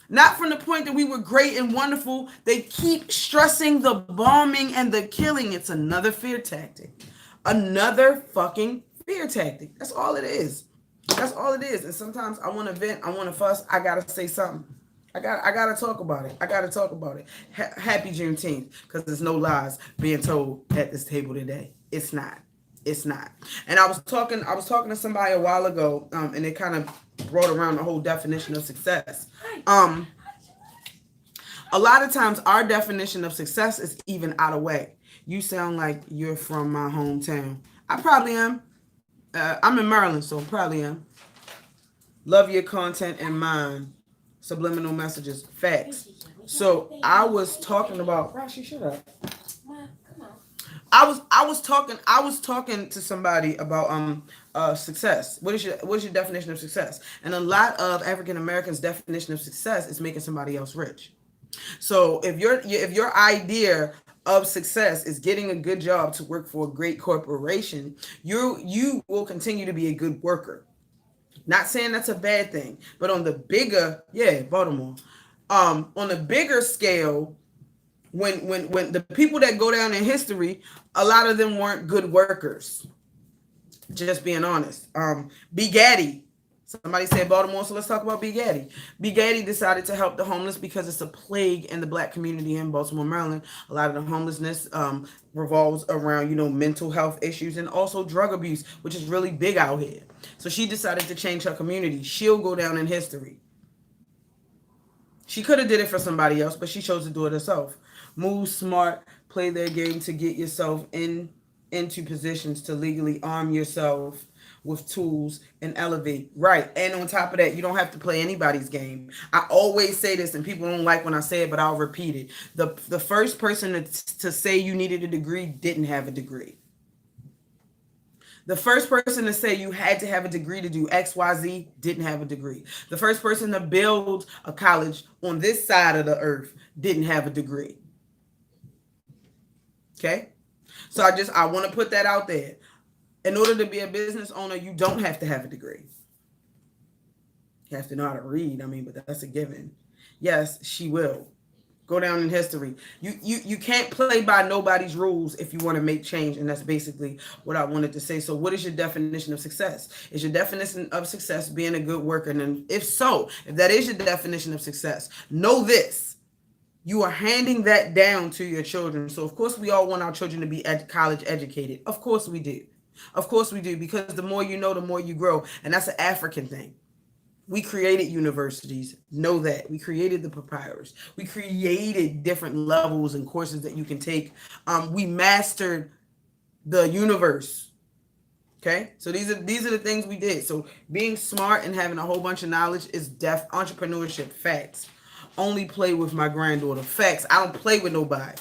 Not from the point that we were great and wonderful. They keep stressing the bombing and the killing. It's another fear tactic. Another fucking fear tactic. That's all it is. And sometimes I want to vent. I want to fuss. I got to say something. I got to talk about it. Happy Juneteenth, because there's no lies being told at this table today. It's not. And I was talking to somebody a while ago, and it kind of brought around the whole definition of success. A lot of times our definition of success is even out of whack. You sound like you're from my hometown. I probably am. I'm in Maryland, so probably am. Love your content and mine. Subliminal messages. Facts. So I was talking about. Rashi, shut up. I was talking to somebody about success. What is your definition of success? And a lot of African Americans' definition of success is making somebody else rich. So if your idea of success is getting a good job to work for a great corporation, you will continue to be a good worker. Not saying that's a bad thing, but on the bigger, Baltimore, on the bigger scale, when the people that go down in history, a lot of them weren't good workers. Just being honest. B. Gaddy. Somebody said Baltimore, so let's talk about B. Gaddy. B. Gaddy decided to help the homeless because it's a plague in the black community in Baltimore, Maryland. A lot of the homelessness revolves around, mental health issues and also drug abuse, which is really big out here. So she decided to change her community. She'll go down in history. She could have did it for somebody else, but she chose to do it herself. Move smart, play their game to get yourself into positions to legally arm yourself with tools and elevate. Right. And on top of that, you don't have to play anybody's game. I always say this and people don't like when I say it, but I'll repeat it. The first person to say you needed a degree didn't have a degree. The first person to say you had to have a degree to do XYZ didn't have a degree. The first person to build a college on this side of the earth didn't have a degree. Okay? So I want to put that out there. In order to be a business owner, you don't have to have a degree. You have to know how to read. I mean, but that's a given. Yes, she will. Go down in history. You can't play by nobody's rules if you want to make change. And that's basically what I wanted to say. So what is your definition of success? Is your definition of success being a good worker? And if so, if that is your definition of success, know this. You are handing that down to your children. So of course we all want our children to be college educated. Of course we do. Of course we do. Because the more you know, the more you grow. And that's an African thing. We created universities. Know that. We created the papyrus. We created different levels and courses that you can take. We mastered the universe. Okay? So these are the things we did. So being smart and having a whole bunch of knowledge is entrepreneurship. Facts. Only play with my granddaughter. Facts. I don't play with nobody.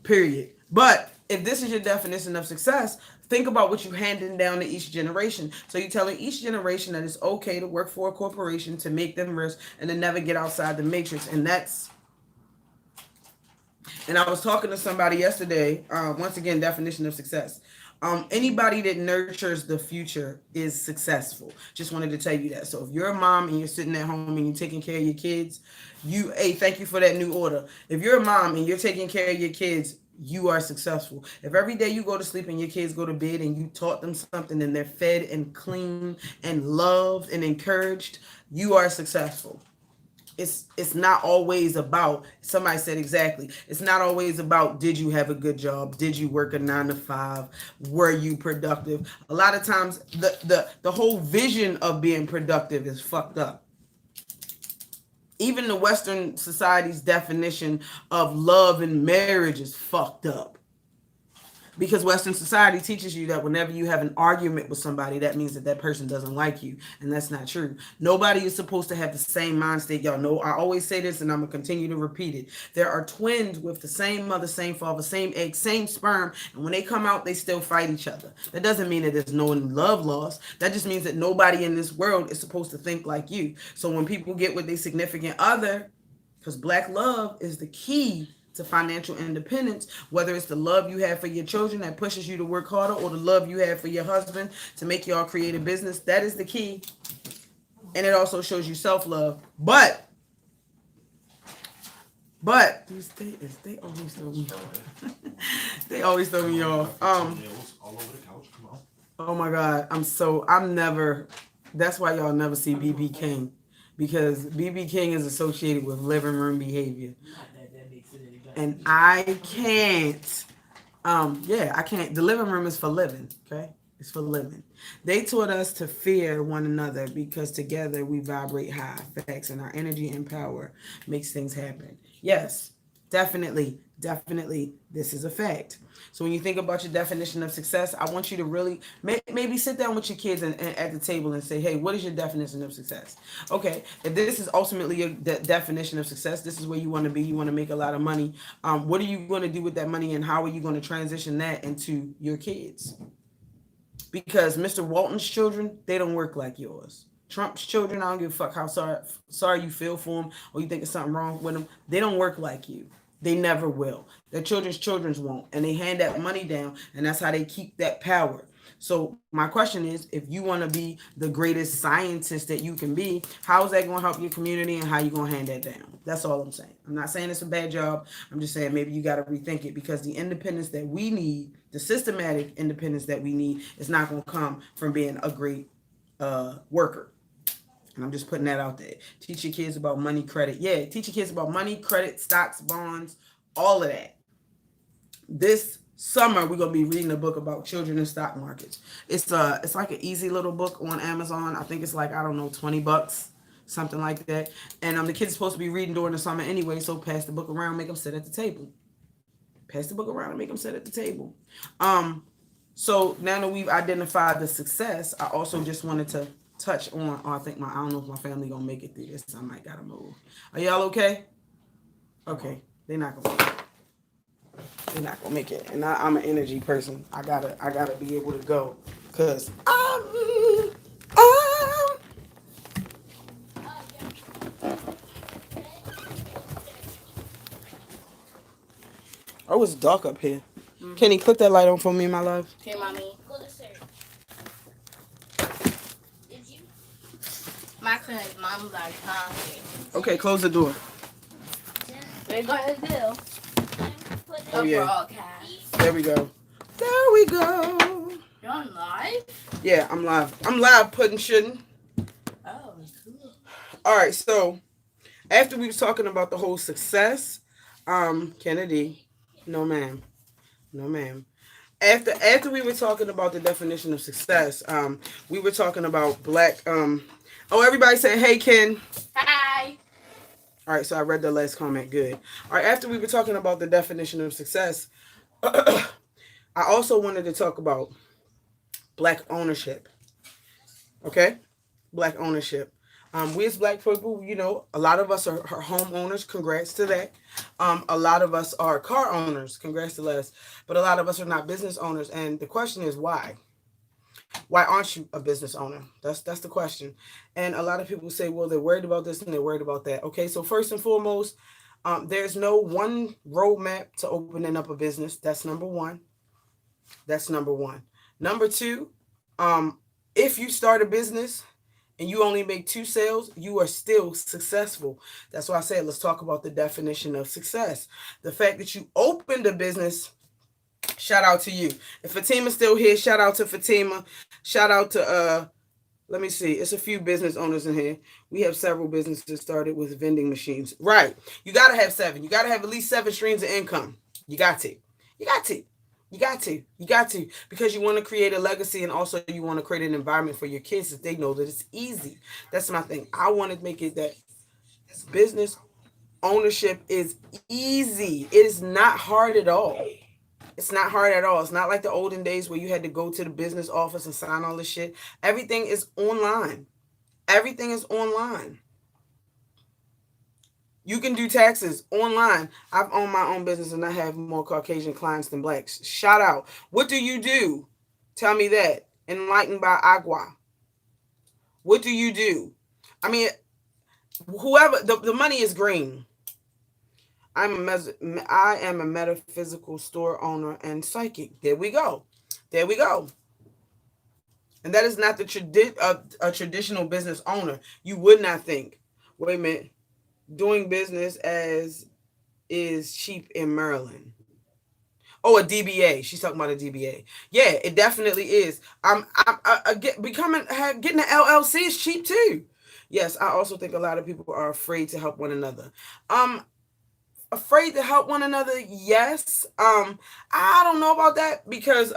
Period. But if this is your definition of success, think about what you're handing down to each generation. So you're telling each generation that it's okay to work for a corporation, to make them rich, and to never get outside the matrix. And I was talking to somebody yesterday, once again, definition of success. Anybody that nurtures the future is successful. Just wanted to tell you that. So if you're a mom and you're sitting at home and you're taking care of your kids, thank you for that new order. If you're a mom and you're taking care of your kids, you are successful. If every day you go to sleep and your kids go to bed and you taught them something and they're fed and clean and loved and encouraged, you are successful. It's not always about, somebody said exactly, it's not always about did you have a good job, did you work a 9 to 5, were you productive? A lot of times the whole vision of being productive is fucked up. Even the Western society's definition of love and marriage is fucked up. Because Western society teaches you that whenever you have an argument with somebody, that means that person doesn't like you. And that's not true. Nobody is supposed to have the same mind state. Y'all know, I always say this and I'm going to continue to repeat it. There are twins with the same mother, same father, same egg, same sperm. And when they come out, they still fight each other. That doesn't mean that there's no love lost. That just means that nobody in this world is supposed to think like you. So when people get with their significant other, because Black love is the key to financial independence, whether it's the love you have for your children that pushes you to work harder, or the love you have for your husband to make y'all create a business, that is the key. And it also shows you self-love. But these they always throw me off. They always throw me off. All over the couch. Come on. Oh my God. That's why y'all never see BB King. Because BB King is associated with living room behavior. And I can't, I can't. The living room is for living, okay? It's for living. They taught us to fear one another because together we vibrate high. Facts, and our energy and power makes things happen. Yes, definitely, this is a fact. So when you think about your definition of success, I want you to really maybe sit down with your kids and at the table and say, hey, what is your definition of success? Okay, if this is ultimately your definition of success, this is where you want to be, you want to make a lot of money. What are you going to do with that money, and how are you going to transition that into your kids? Because Mr. Walton's children, they don't work like yours. Trump's children, I don't give a fuck how sorry you feel for them, or you think there's something wrong with them. They don't work like you. They never will. Their children's won't. And they hand that money down, and that's how they keep that power. So my question is, if you want to be the greatest scientist that you can be, how is that going to help your community, and how you going to hand that down? That's all I'm saying. I'm not saying it's a bad job. I'm just saying maybe you got to rethink it, because the independence that we need, the systematic independence that we need, is not going to come from being a great worker. And I'm just putting that out there. Teach your kids about money, credit. Yeah, teach your kids about money, credit, stocks, bonds, all of that. This summer, we're going to be reading a book about children in stock markets. It's like an easy little book on Amazon. I think it's like, I don't know, $20. something like that. And the kids are supposed to be reading during the summer anyway, so pass the book around, make them sit at the table. Pass the book around and make them sit at the table. So now that we've identified the success, I also just wanted to touch on. I don't know if my family gonna make it through this. I might gotta move. Are y'all okay? Okay, they're not gonna make it. They're not gonna make it. And I'm an energy person. I gotta be able to go, cause oh, it's dark up here. Mm-hmm. Kenny, click that light on for me, my love. Okay, mommy. My cousin's mom's like, okay, close the door. We're going to do. Oh, yeah. Broadcast. There we go. There we go. You're on live? Yeah, I'm live. I'm live, pudding shouldn't. Oh, cool. All right, so after we was talking about the whole success, Kennedy, no ma'am. No ma'am. After we were talking about the definition of success, we were talking about black, everybody said, hey, Ken. Hi. All right, so I read the last comment. Good. All right, after we were talking about the definition of success, I also wanted to talk about black ownership. Okay? Black ownership. We as black people, a lot of us are homeowners. Congrats to that. A lot of us are car owners. Congrats to us. But a lot of us are not business owners. And the question is why? Why aren't you a business owner? That's the question. And a lot of people say, well, they're worried about this and they're worried about that. Okay, so first and foremost, there's no one roadmap to opening up a business. That's number one. That's number one. Number two, if you start a business and you only make 2 sales, you are still successful. That's why I said, let's talk about the definition of success. The fact that you opened a business, shout out to you. If Fatima's still here, shout out to Fatima. Shout out to, let me see. It's a few business owners in here. We have several businesses started with vending machines. Right. You got to have 7. You got to have at least 7 streams of income. You got to. You got to. You got to. You got to. Because you want to create a legacy and also you want to create an environment for your kids that they know that it's easy. That's my thing. I want to make it that business ownership is easy. It is not hard at all. It's not hard at all. It's not like the olden days where you had to go to the business office and sign all this shit. Everything is online. Everything is online. You can do taxes online. I've owned my own business and I have more Caucasian clients than blacks. Shout out. What do you do? Tell me that. Enlightened by Agua. What do you do? I mean, whoever, the money is green. I am a metaphysical store owner and psychic. There we go. There we go. And that is not a traditional business owner. You would not think, wait a minute, doing business as is cheap in Maryland. Oh, a DBA. She's talking about a DBA. Yeah, it definitely is. Getting an LLC is cheap too. Yes, I also think a lot of people are afraid to help one another. Afraid to help one another, yes. I don't know about that because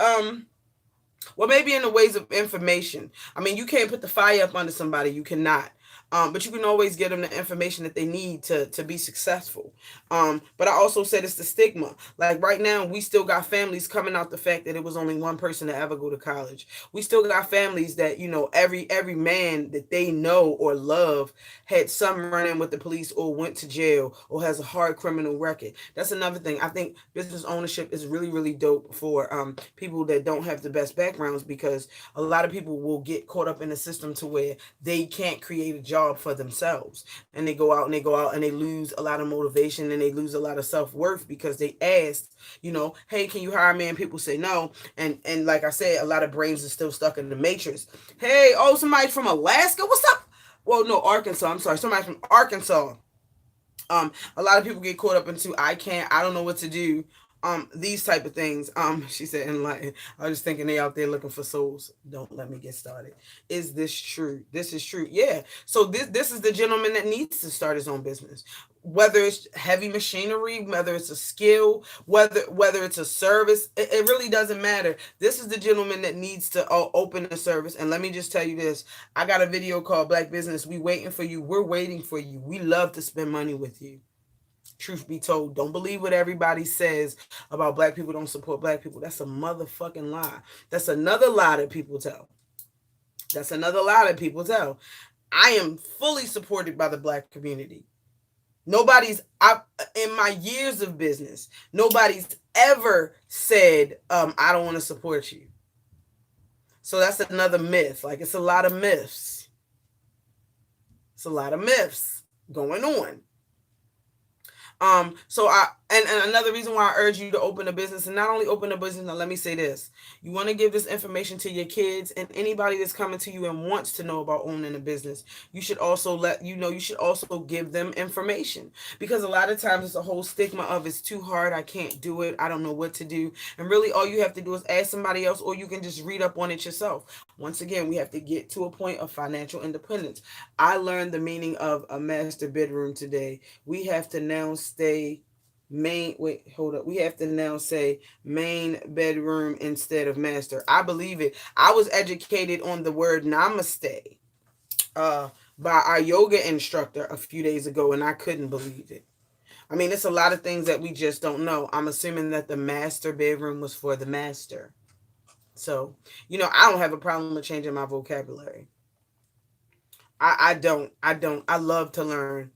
well, maybe in the ways of information. I mean, you can't put the fire up under somebody. You cannot. But you can always get them the information that they need to be successful. But I also said it's the stigma. Like right now, we still got families coming out the fact that it was only one person to ever go to college. We still got families that, every man that they know or love had some run-in with the police or went to jail or has a hard criminal record. That's another thing. I think business ownership is really, really dope for people that don't have the best backgrounds because a lot of people will get caught up in the system to where they can't create a job for themselves and they go out and they lose a lot of motivation and they lose a lot of self-worth because they asked, hey, can you hire me? And people say no. And like I said, a lot of brains are still stuck in the matrix. Hey, somebody from Alaska, what's up? Well, no, Arkansas. I'm sorry, somebody from Arkansas. A lot of people get caught up into I don't know what to do. these type of things. She said enlighten. I was just thinking they out there looking for souls. Don't let me get started. Is this true? This is true. Yeah. So this is the gentleman that needs to start his own business. Whether it's heavy machinery, whether it's a skill, whether it's a service, it really doesn't matter. This is the gentleman that needs to open a service. And let me just tell you this: I got a video called Black Business. We waiting for you. We're waiting for you. We love to spend money with you. Truth be told, don't believe what everybody says about black people don't support black people. That's a motherfucking lie. That's another lie that people tell. That's another lie that people tell. I am fully supported by the black community. In my years of business, nobody's ever said, I don't want to support you. So that's another myth. Like, it's a lot of myths. It's a lot of myths going on. And another reason why I urge you to open a business, and not only open a business, now let me say this: you want to give this information to your kids and anybody that's coming to you and wants to know about owning a business. You should also you should also give them information, because a lot of times it's a whole stigma of it's too hard, I can't do it, I don't know what to do. And really all you have to do is ask somebody else, or you can just read up on it yourself. Once again, we have to get to a point of financial independence. I learned the meaning of a master bedroom today. We have to now we have to now say main bedroom instead of master. I believe it. I was educated on the word namaste by our yoga instructor a few days ago, and I couldn't believe it. I mean, it's a lot of things that we just don't know. I'm assuming that the master bedroom was for the master. So, I don't have a problem with changing my vocabulary. I don't. I love to learn.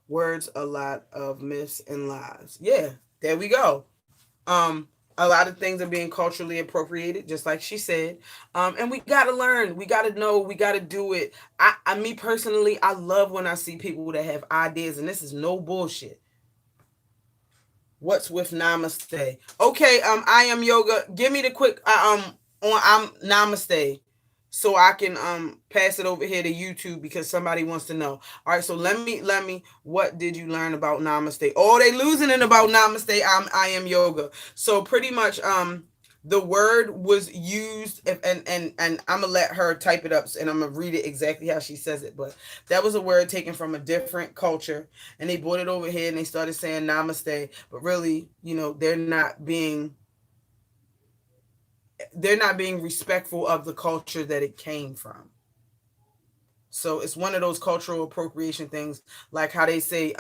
Words, a lot of myths and lies. Yeah, there we go. A lot of things are being culturally appropriated, just like she said. And we gotta learn. We gotta know. We gotta do it. Me personally, I love when I see people that have ideas, and this is no bullshit. What's with namaste? Okay, I am yoga. Give me the quick on I'm namaste, so I can pass it over here to YouTube because somebody wants to know. All right, so let me what did you learn about namaste? Oh, they losing it about namaste. I am yoga. So pretty much the word was used, and I'm gonna let her type it up, and I'm gonna read it exactly how she says it. But that was a word taken from a different culture, and they brought it over here and they started saying namaste. But really, they're not being respectful of the culture that it came from. So it's one of those cultural appropriation things, like how they say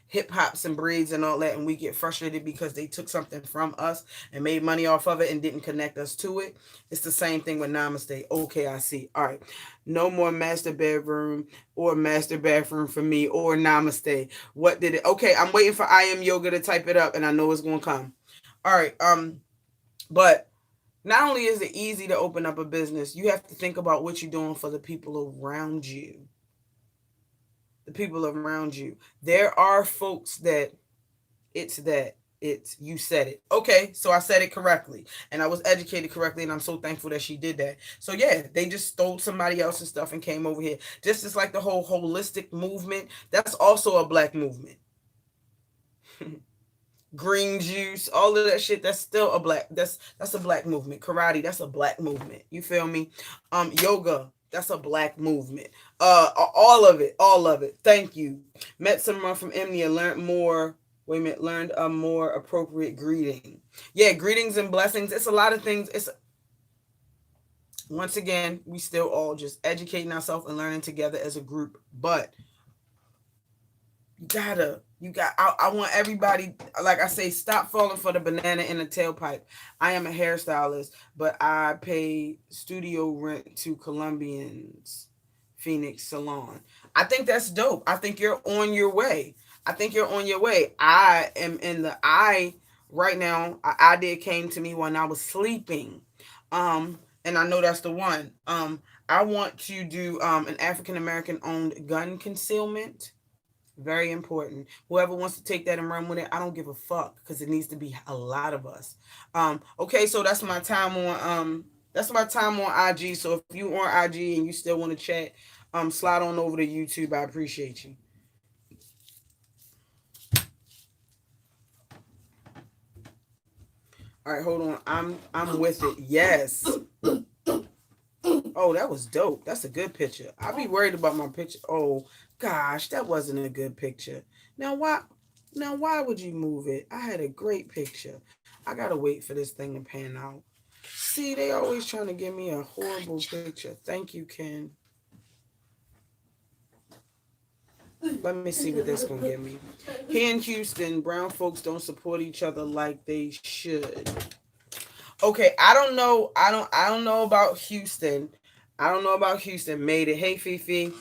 hip hops and braids and all that, and we get frustrated because they took something from us and made money off of it and didn't connect us to it. It's the same thing with namaste. Okay, I see. All right. No more master bedroom or master bathroom for me, or namaste. What did it? Okay, I'm waiting for I am yoga to type it up, and I know it's gonna come. All right. But not only is it easy to open up a business, you have to think about what you're doing for the people around you. The people around you. There are folks that you said it. Okay, so I said it correctly, and I was educated correctly, and I'm so thankful that she did that. So yeah, they just stole somebody else's stuff and came over here. Just as like the whole holistic movement, that's also a black movement. Green juice, all of that shit, that's still a black, that's a black movement. Karate, that's a black movement. You feel me? Yoga, that's a black movement. All of it. Thank you. Met someone from India, learned a more appropriate greeting. Yeah, greetings and blessings. It's a lot of things. Once again, we still all just educating ourselves and learning together as a group. But I want everybody, like I say, stop falling for the banana in the tailpipe. I am a hairstylist, but I pay studio rent to Colombians, Phoenix Salon. I think that's dope. I think you're on your way. I am right now, an idea came to me when I was sleeping. And I know that's the one. I want to do an African American owned gun concealment. Very important. Whoever wants to take that and run with it, I don't give a fuck, because it needs to be a lot of us. Okay, so that's my time on IG. So if you on IG and you still want to chat, slide on over to YouTube. I appreciate you. All right, hold on. I'm with it. Yes. Oh, that was dope. That's a good picture. I'd be worried about my picture. Oh gosh, that wasn't a good picture. Now why? Now why would you move it? I had a great picture. I gotta wait for this thing to pan out. See, they always trying to give me a horrible picture. Thank you, Ken. Let me see what this gonna give me. Here in Houston, brown folks don't support each other like they should. Okay, I don't know. I don't know about Houston. I don't know about Houston. Made it. Hey Fifi.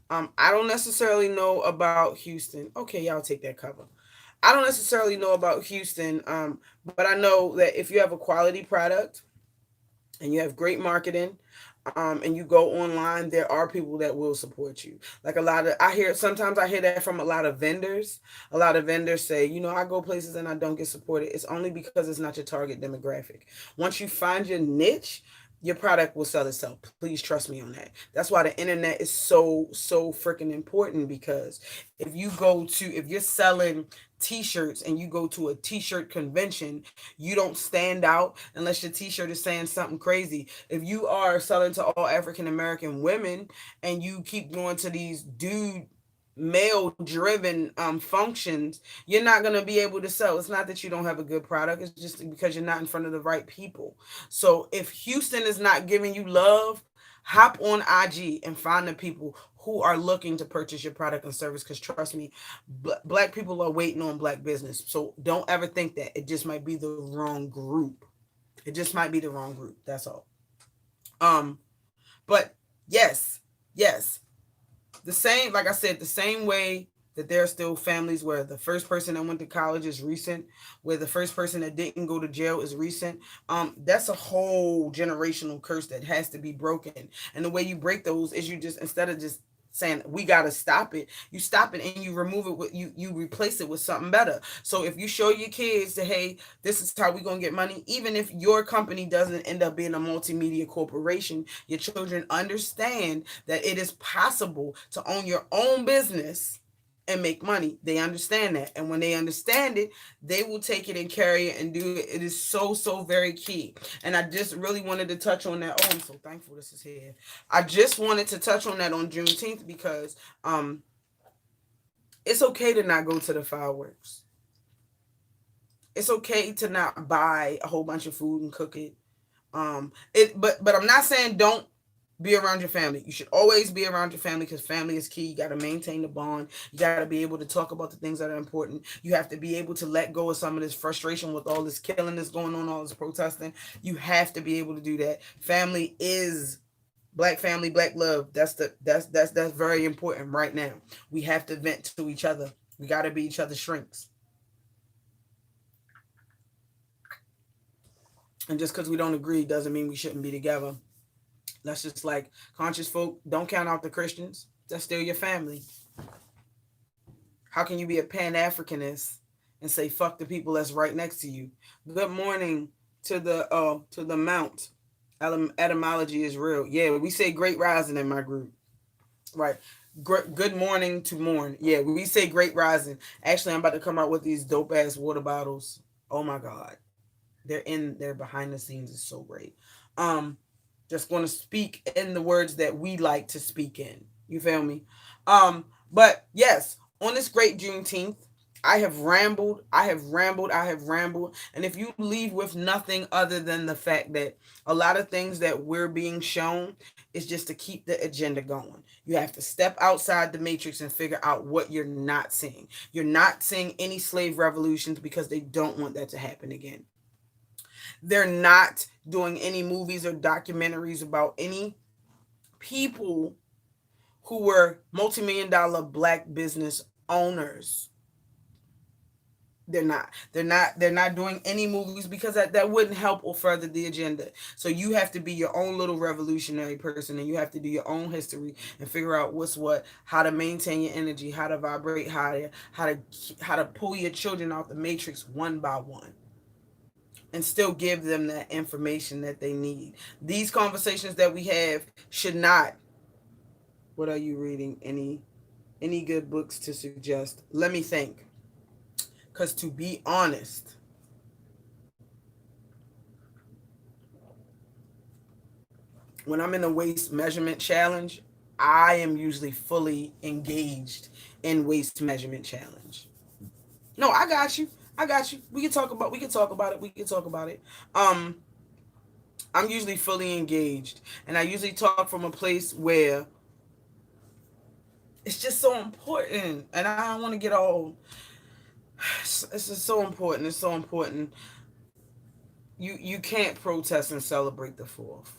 I don't necessarily know about Houston. Okay, y'all take that cover. I don't necessarily know about Houston. But I know that if you have a quality product and you have great marketing, and you go online, there are people that will support you. Like sometimes I hear that from a lot of vendors. A lot of vendors say, I go places and I don't get supported. It's only because it's not your target demographic. Once you find your niche, your product will sell itself. Please trust me on that. That's why the internet is so freaking important, because if you're selling t-shirts and you go to a t-shirt convention, you don't stand out unless your t-shirt is saying something crazy. If you are selling to all African American women and you keep going to these male driven functions, you're not going to be able to sell. It's not that you don't have a good product, it's just because you're not in front of the right people. So if Houston is not giving you love, hop on IG and find the people who are looking to purchase your product and service, because trust me, black people are waiting on black business. So don't ever think that. It just might be the wrong group. It just might be the wrong group. That's all. But yes, the same, like I said, the same way that there are still families where the first person that went to college is recent, where the first person that didn't go to jail is recent. That's a whole generational curse that has to be broken. And the way you break those is you just, instead of just saying we got to stop it, you stop it and you remove it with you replace it with something better. So if you show your kids that, hey, this is how we're going to get money, even if your company doesn't end up being a multimedia corporation, your children understand that it is possible to own your own business and make money. They understand that. And when they understand it, they will take it and carry it and do it. It is so very key. And I just really wanted to touch on that. Oh, I'm so thankful this is here. I just wanted to touch on that on Juneteenth because it's okay to not go to the fireworks. It's okay to not buy a whole bunch of food and cook it. But I'm not saying don't be around your family. You should always be around your family because family is key. You got to maintain the bond. You got to be able to talk about the things that are important. You have to be able to let go of some of this frustration with all this killing that's going on, all this protesting. You have to be able to do that. Family is black family, black love. That's very important right now. We have to vent to each other. We got to be each other's shrinks. And just because we don't agree doesn't mean we shouldn't be together. That's just like conscious folk. Don't count out the Christians. That's still your family. How can you be a Pan-Africanist and say fuck the people that's right next to you? Good morning to the Mount. Etymology is real. Yeah, we say great rising in my group. Right. Good morning to morn. Yeah, we say great rising. Actually, I'm about to come out with these dope ass water bottles. Oh my God. They're behind the scenes is so great. Just going to speak in the words that we like to speak in. You feel me? But yes, on this great Juneteenth, I have rambled. And if you leave with nothing other than the fact that a lot of things that we're being shown is just to keep the agenda going. You have to step outside the matrix and figure out what you're not seeing. You're not seeing any slave revolutions because they don't want that to happen again. They're not doing any movies or documentaries about any people who were multi-million-dollar black business owners. They're not doing any movies because that wouldn't help or further the agenda. So you have to be your own little revolutionary person, and you have to do your own history and figure out what's what, how to maintain your energy, how to vibrate higher, how to pull your children out the matrix one by one, and still give them that information that they need. These conversations that we have should not. What are you reading? Any good books to suggest? Let me think. Because to be honest, when I'm in a waist measurement challenge, I am usually fully engaged in waist measurement challenge. No, I got you. I got you. We can talk about. We can talk about it. We can talk about it. Um, I'm usually fully engaged, and I usually talk from a place where it's just so important, and I don't want to get all. It's just so important. It's so important. You can't protest and celebrate the fourth.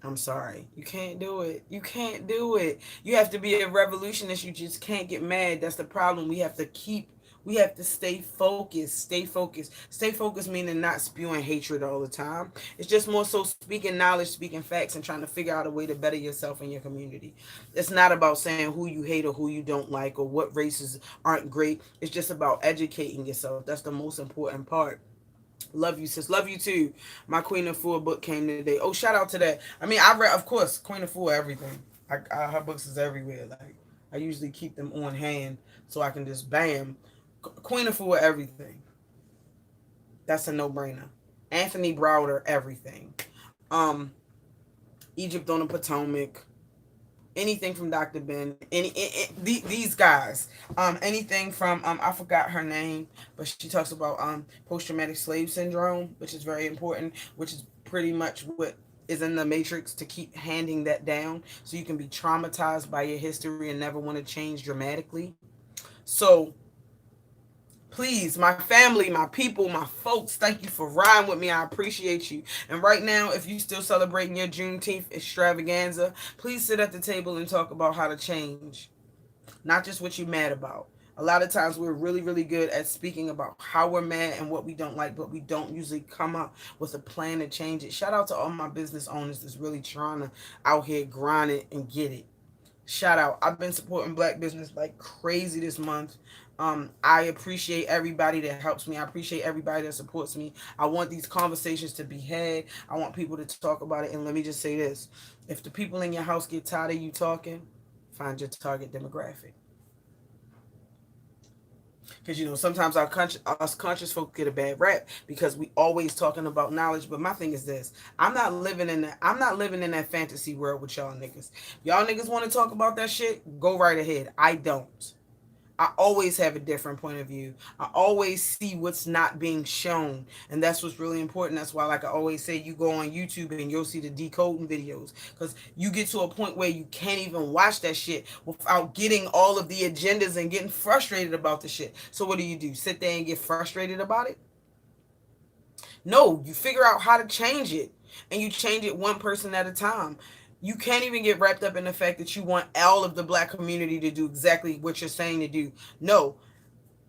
I'm sorry. You can't do it. You can't do it. You have to be a revolutionist. You just can't get mad. That's the problem. We have to stay focused. Stay focused. Stay focused meaning not spewing hatred all the time. It's just more so speaking knowledge, speaking facts, and trying to figure out a way to better yourself and your community. It's not about saying who you hate or who you don't like or what races aren't great. It's just about educating yourself. That's the most important part. Love you, sis. Love you too. My Queen of Four book came today. Oh, shout out to that. I mean, I read, of course, Queen of Four, everything. Her books is everywhere. Like, I usually keep them on hand so I can just bam. Queen of Four, everything. That's a no-brainer. Anthony Browder, everything. Um, Egypt on the Potomac. Anything from Dr. Ben, these guys, anything from I forgot her name, but she talks about post traumatic slave syndrome, which is very important, which is pretty much what is in the matrix to keep handing that down, so you can be traumatized by your history and never want to change dramatically. So please, my family, my people, my folks, thank you for riding with me. I appreciate you. And right now, if you still celebrating your Juneteenth extravaganza, please sit at the table and talk about how to change. Not just what you're mad about. A lot of times we're really, really good at speaking about how we're mad and what we don't like, but we don't usually come up with a plan to change it. Shout out to all my business owners that's really trying to out here grind it and get it. Shout out. I've been supporting black business like crazy this month. I appreciate everybody that helps me. I appreciate everybody that supports me. I want these conversations to be had. I want people to talk about it. And let me just say this. If the people in your house get tired of you talking, find your target demographic. Because sometimes us conscious folk get a bad rap because we always talking about knowledge. But my thing is this: I'm not living in that fantasy world with y'all niggas. Y'all niggas want to talk about that shit? Go right ahead. I don't. I always have a different point of view. I always see what's not being shown. And that's what's really important. That's why, like I always say, you go on YouTube and you'll see the decoding videos. Because you get to a point where you can't even watch that shit without getting all of the agendas and getting frustrated about the shit. So what do? Sit there and get frustrated about it? No, you figure out how to change it. And you change it one person at a time. You can't even get wrapped up in the fact that you want all of the black community to do exactly what you're saying to do. No,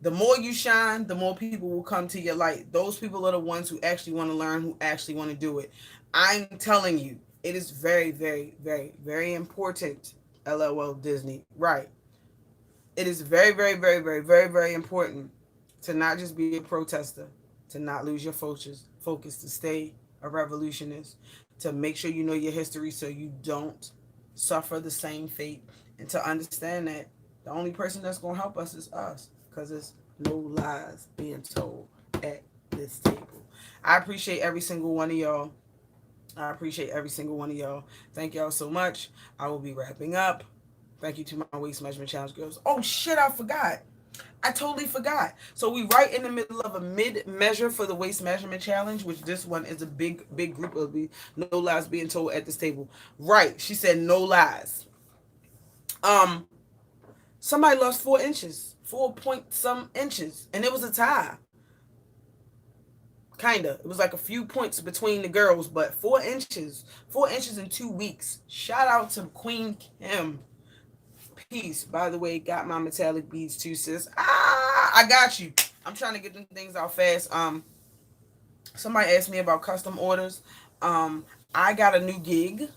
the more you shine, the more people will come to your light. Those people are the ones who actually want to learn, who actually want to do it. I'm telling you, it is very, very, very, very important. LOL Disney. Right. It is very, very, very, very, very, very important to not just be a protester, to not lose your focus, to stay a revolutionist, to make sure you know your history so you don't suffer the same fate, and to understand that the only person that's going to help us is us, because there's no lies being told at this table. I appreciate every single one of y'all. I appreciate every single one of y'all. Thank y'all so much. I will be wrapping up. Thank you to my waist measurement challenge girls. Oh shit, I forgot. I totally forgot. So we right in the middle of a mid measure for the waist measurement challenge, which this one is a big group of no lies being told at this table. Right. She said no lies. Somebody lost 4 inches, 4 point some inches, and it was a tie. Kinda. It was like a few points between the girls, but 4 inches in 2 weeks. Shout out to Queen Kim. Peace. By the way, got my metallic beads too, sis. I got you. I'm trying to get them things out fast. Somebody asked me about custom orders. I got a new gig.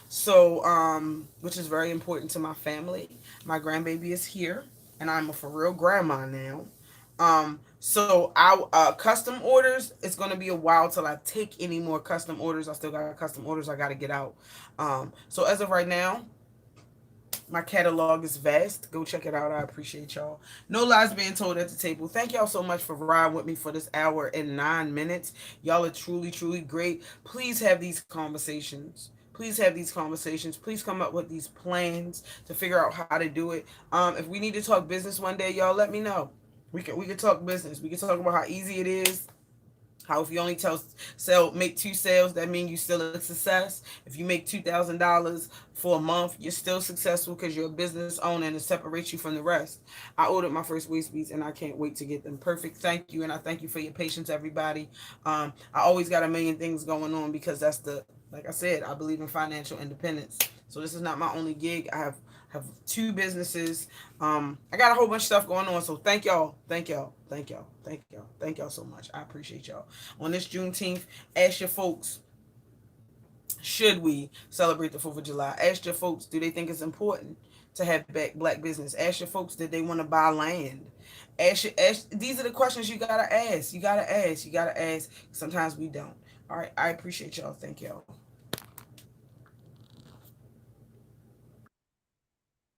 So, which is very important to my family. My grandbaby is here, and I'm a for real grandma now. So our custom orders, it's gonna be a while till I take any more custom orders. I still got custom orders I gotta get out. So as of right now, My catalog is vast. Go check it out. I appreciate y'all. No lies being told at the table. Thank y'all so much for riding with me for this hour and 9 minutes. Y'all are truly, truly great. Please have these conversations. Please have these conversations. Please come up with these plans to figure out how to do it. If we need to talk business one day, y'all let me know. We can talk business. We can talk about how easy it is. How if you only make 2 sales, that means you still a success. If you make $2,000 for a month, you're still successful because you're a business owner and it separates you from the rest. I ordered my first waist beads and I can't wait to get them perfect. Thank you, and I thank you for your patience, everybody. I always got a million things going on because like I said, I believe in financial independence. So this is not my only gig. I have 2 businesses. I got a whole bunch of stuff going on. So thank y'all so much. I appreciate y'all. On this Juneteenth, ask your folks, should we celebrate the 4th of July? Ask your folks, do they think it's important to have black business? Ask your folks, did they want to buy land? These are the questions you gotta ask. You gotta ask. Sometimes we don't. All right, I appreciate y'all. Thank y'all.